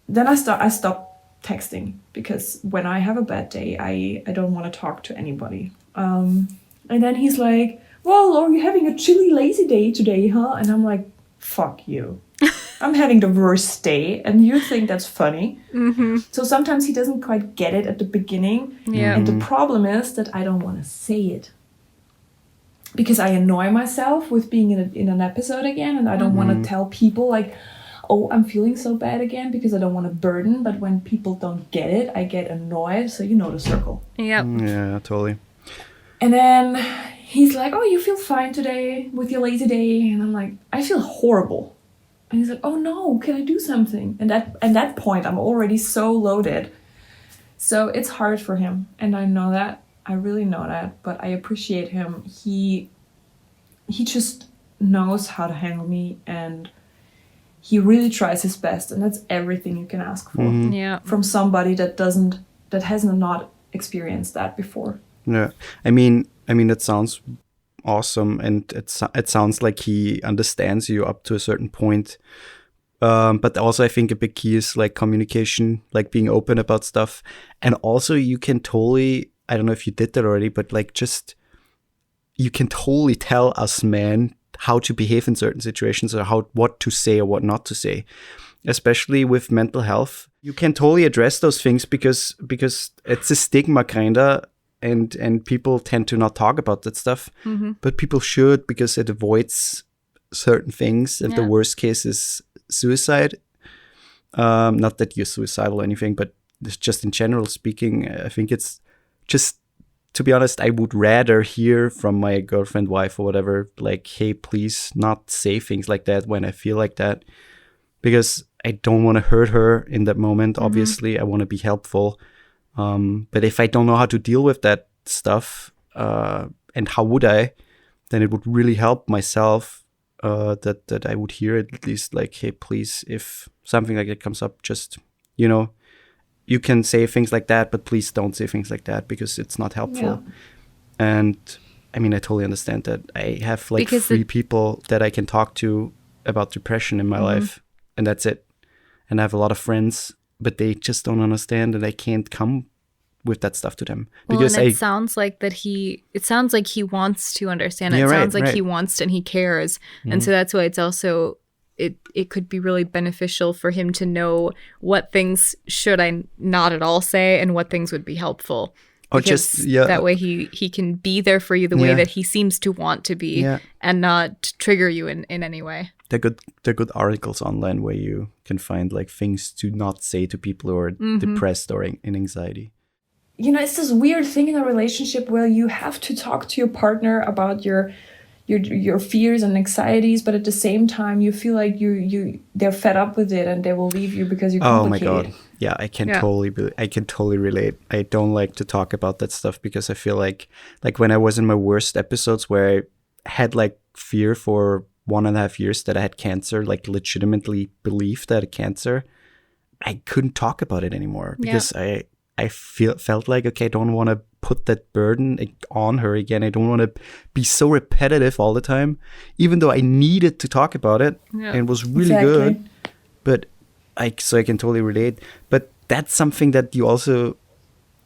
then I stopped texting, because when I have a bad day, I don't want to talk to anybody. And then he's like, well, are you having a chilly, lazy day today, huh? And I'm like, fuck you. I'm having the worst day, and you think that's funny. So sometimes he doesn't quite get it at the beginning. Yeah. And the problem is that I don't want to say it, because I annoy myself with being in an episode again, and I don't want to tell people like, oh, I'm feeling so bad again, because I don't want to burden. But when people don't get it, I get annoyed. So you know the circle. Yep. Yeah, totally. And then he's like, oh, you feel fine today with your lazy day? And I'm like, I feel horrible. And he's like, oh no, can I do something? And at that point, I'm already so loaded. So it's hard for him. And I know that. I really know that. But I appreciate him. He just knows how to handle me. And he really tries his best. And that's everything you can ask for. Yeah. From somebody that has not experienced that before. Yeah. I mean, that sounds awesome, and it sounds like he understands you up to a certain point. But also I think a big key is like communication, like being open about stuff. And also you can totally, I don't know if you did that already, but like just, you can totally tell us men how to behave in certain situations, or what to say or what not to say, especially with mental health. You can totally address those things because it's a stigma kinda, and people tend to not talk about that stuff. But people should, because it avoids certain things, and the worst case is suicide. Not that you're suicidal or anything, but just in general speaking, I think it's just, to be honest, I would rather hear from my girlfriend, wife, or whatever, like, hey, please not say things like that when I feel like that, because I don't want to hurt her in that moment. Obviously, I want to be helpful. But if I don't know how to deal with that stuff, and how would I, then it would really help myself that I would hear it at least, like, hey, please, if something like that comes up, just, you can say things like that, but please don't say things like that, because it's not helpful. Yeah. And I mean, I totally understand that. I have like because 3 people that I can talk to about depression in my life, and that's it. And I have a lot of friends, but they just don't understand, and I can't come with that stuff to them, because it sounds like he wants to understand. It sounds like he wants to, and he cares. And so that's why it's also, it could be really beneficial for him to know what things should I not at all say and what things would be helpful. Or just that way he can be there for you the way that he seems to want to be, and not trigger you in any way. They're good articles online where you can find like things to not say to people who are depressed or in anxiety. It's this weird thing in a relationship where you have to talk to your partner about your fears and anxieties, but at the same time you feel like they're fed up with it and they will leave you because you're complicated. Oh my god. Yeah, I can totally relate. I don't like to talk about that stuff because I feel like when I was in my worst episodes where I had like fear for 1.5 years that I had cancer, like legitimately believed that I had cancer, I couldn't talk about it anymore because I felt like, okay, I don't want to put that burden on her again. I don't want to be so repetitive all the time, even though I needed to talk about it and it was really good. But I can totally relate. But that's something that you also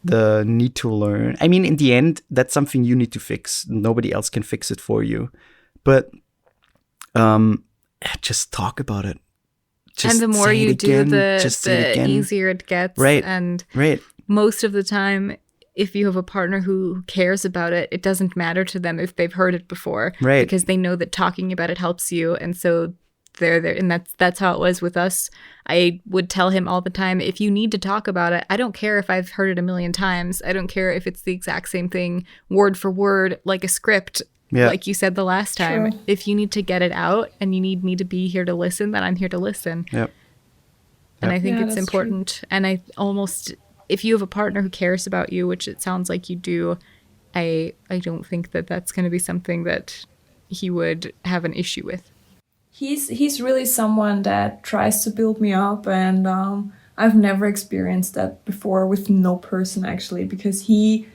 need to learn. I mean, in the end, that's something you need to fix. Nobody else can fix it for you. But just talk about it. And the more you do, the easier it gets. Right. And right. Most of the time, if you have a partner who cares about it, it doesn't matter to them if they've heard it before. Right. Because they know that talking about it helps you. And so they're there. And that's how it was with us. I would tell him all the time, if you need to talk about it, I don't care if I've heard it 1,000,000 times. I don't care if it's the exact same thing, word for word, like a script. Yeah. Like you said the last time. True. If you need to get it out and you need me to be here to listen, then I'm here to listen. Yep. And I think it's important. True. And if you have a partner who cares about you, which it sounds like you do, I don't think that that's going to be something that he would have an issue with. He's really someone that tries to build me up, and I've never experienced that before with no person actually, because he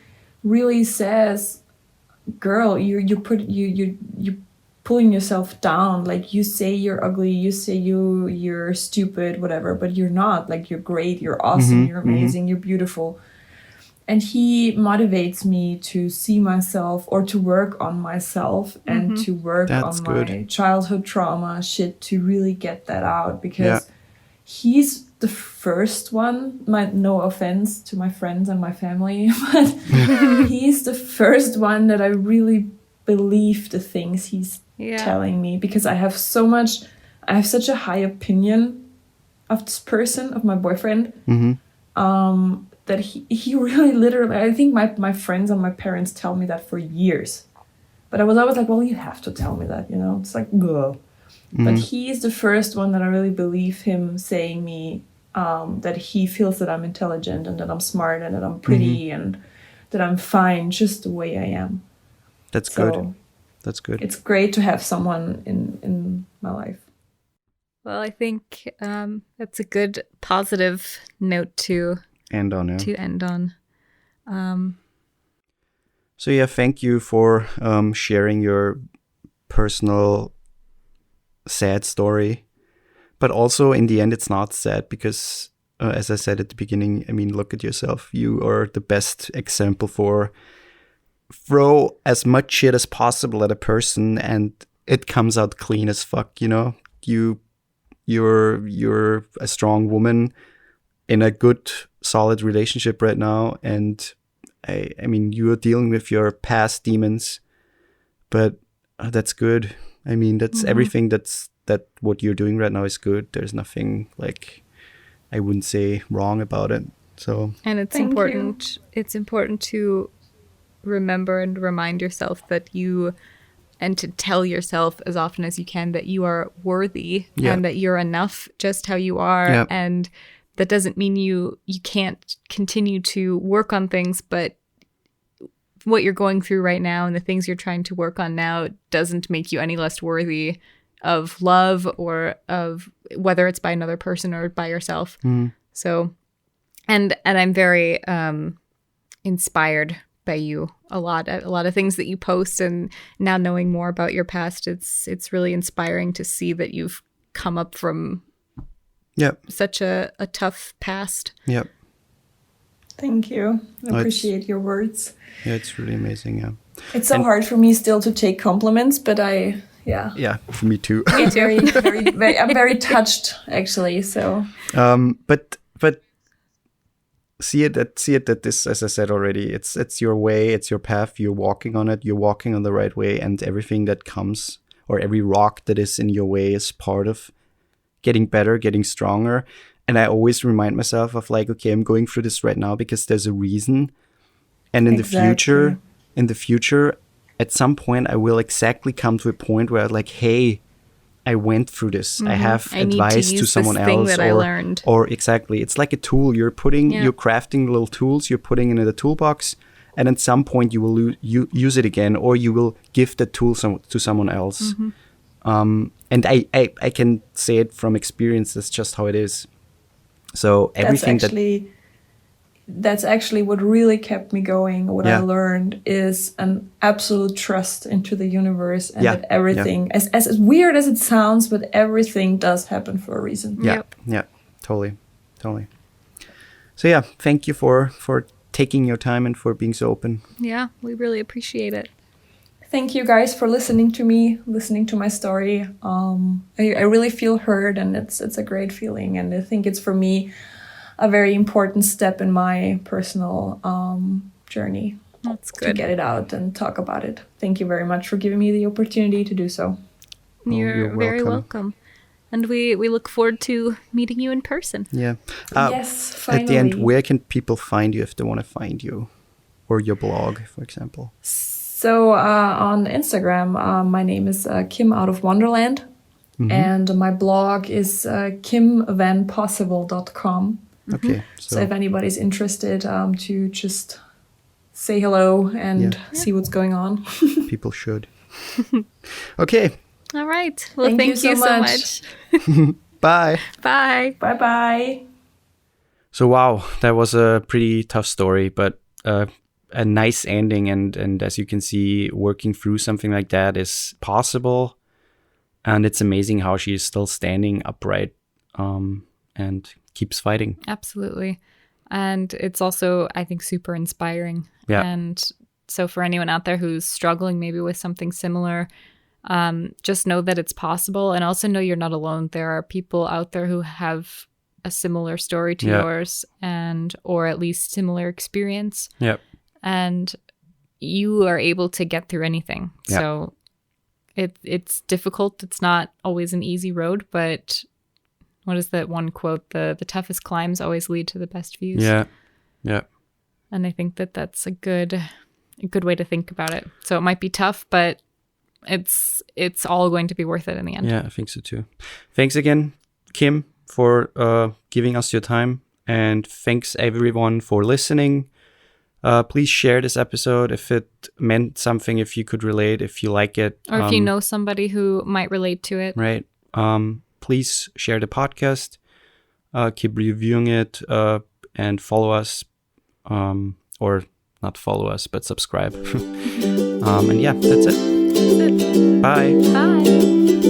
really says, girl, you're pulling yourself down. Like, you say you're ugly, you say you're stupid, whatever, but you're not. Like, you're great, you're awesome, you're amazing, you're beautiful. And he motivates me to see myself, or to work on myself, and to work on my childhood trauma shit, to really get that out, because he's the first one, no offense to my friends and my family, but he's the first one that I really believe the things he's telling me, because I have such a high opinion of this person, of my boyfriend, that he really literally, I think my friends and my parents tell me that for years, but I was always like, well, you have to tell me that, it's like, ugh. But he is the first one that I really believe him saying me, that he feels that I'm intelligent and that I'm smart and that I'm pretty and that I'm fine just the way I am. That's good. It's great to have someone in my life. Well, I think that's a good positive note to end on. So yeah, thank you for sharing your personal sad story. But also in the end, it's not sad because, as I said at the beginning, I mean, look at yourself. You are the best example for throw as much shit as possible at a person and it comes out clean as fuck, you know? You're a strong woman in a good, solid relationship right now. And I mean, you are dealing with your past demons, but that's good. I mean, that's everything that what you're doing right now is good. There's nothing like, I wouldn't say wrong about it. So, and it's Thank important. It's important to remember and remind yourself that and to tell yourself as often as you can that you are worthy and that you're enough just how you are. Yeah. And that doesn't mean you can't continue to work on things, but what you're going through right now and the things you're trying to work on now doesn't make you any less worthy of love or of whether it's by another person or by yourself. So, and I'm very inspired by you a lot of things that you post, and now knowing more about your past, it's really inspiring to see that you've come up from such a tough past. Yep. Thank you. I appreciate your words. Yeah, it's really amazing. Yeah. It's so hard for me still to take compliments, but Yeah, for me too. I'm very touched actually. So, but see it that this, as I said already, it's your way, it's your path. You're walking on it. You're walking on the right way, and everything that comes or every rock that is in your way is part of getting better, getting stronger. And I always remind myself of like, okay, I'm going through this right now because there's a reason. And in the future, at some point, I will exactly come to a point where like, hey, I went through this. I have advice to someone else, that I learned. Or exactly, it's like a tool. You're crafting little tools. You're putting in the toolbox, and at some point you will use it again, or you will give the tool to someone else. And I can say it from experience. That's just how it is. So everything that's actually what really kept me going. What I learned is an absolute trust into the universe, and that everything, as weird as it sounds, but everything does happen for a reason. Yeah, totally. So yeah, thank you for taking your time and for being so open. Yeah, we really appreciate it. Thank you guys for listening to me, listening to my story. I really feel heard, and it's a great feeling. And I think it's, for me, a very important step in my personal journey. That's good. To get it out and talk about it. Thank you very much for giving me the opportunity to do so. You're very welcome. And we look forward to meeting you in person. Yeah. Yes, finally. At the end, where can people find you if they want to find you? Or your blog, for example? So on Instagram, my name is Kim Out of Wonderland. And my blog is kimvanpossible.com. Okay. So if anybody's interested to just say hello and see what's going on. People should. Okay. All right. Well, thank you so much. Bye. Bye. Bye-bye. So, wow, that was a pretty tough story, but a nice ending. And as you can see, working through something like that is possible. And it's amazing how she is still standing upright and keeps fighting. Absolutely. And it's also, I think, super inspiring. Yeah. And so for anyone out there who's struggling maybe with something similar, just know that it's possible, and also know you're not alone. There are people out there who have a similar story to yours, or at least similar experience. Yep. And you are able to get through anything. Yep. So it's difficult. It's not always an easy road, but what is that one quote? The toughest climbs always lead to the best views. Yeah. Yeah. And I think that that's a good way to think about it. So it might be tough, but it's all going to be worth it in the end. Yeah, I think so too. Thanks again, Kim, for giving us your time. And thanks everyone for listening. Please share this episode if it meant something, if you could relate, if you like it. Or if you know somebody who might relate to it. Right. Please share the podcast. Keep reviewing it and follow us or not follow us, but subscribe. And yeah, that's it. That's it. Bye. Bye.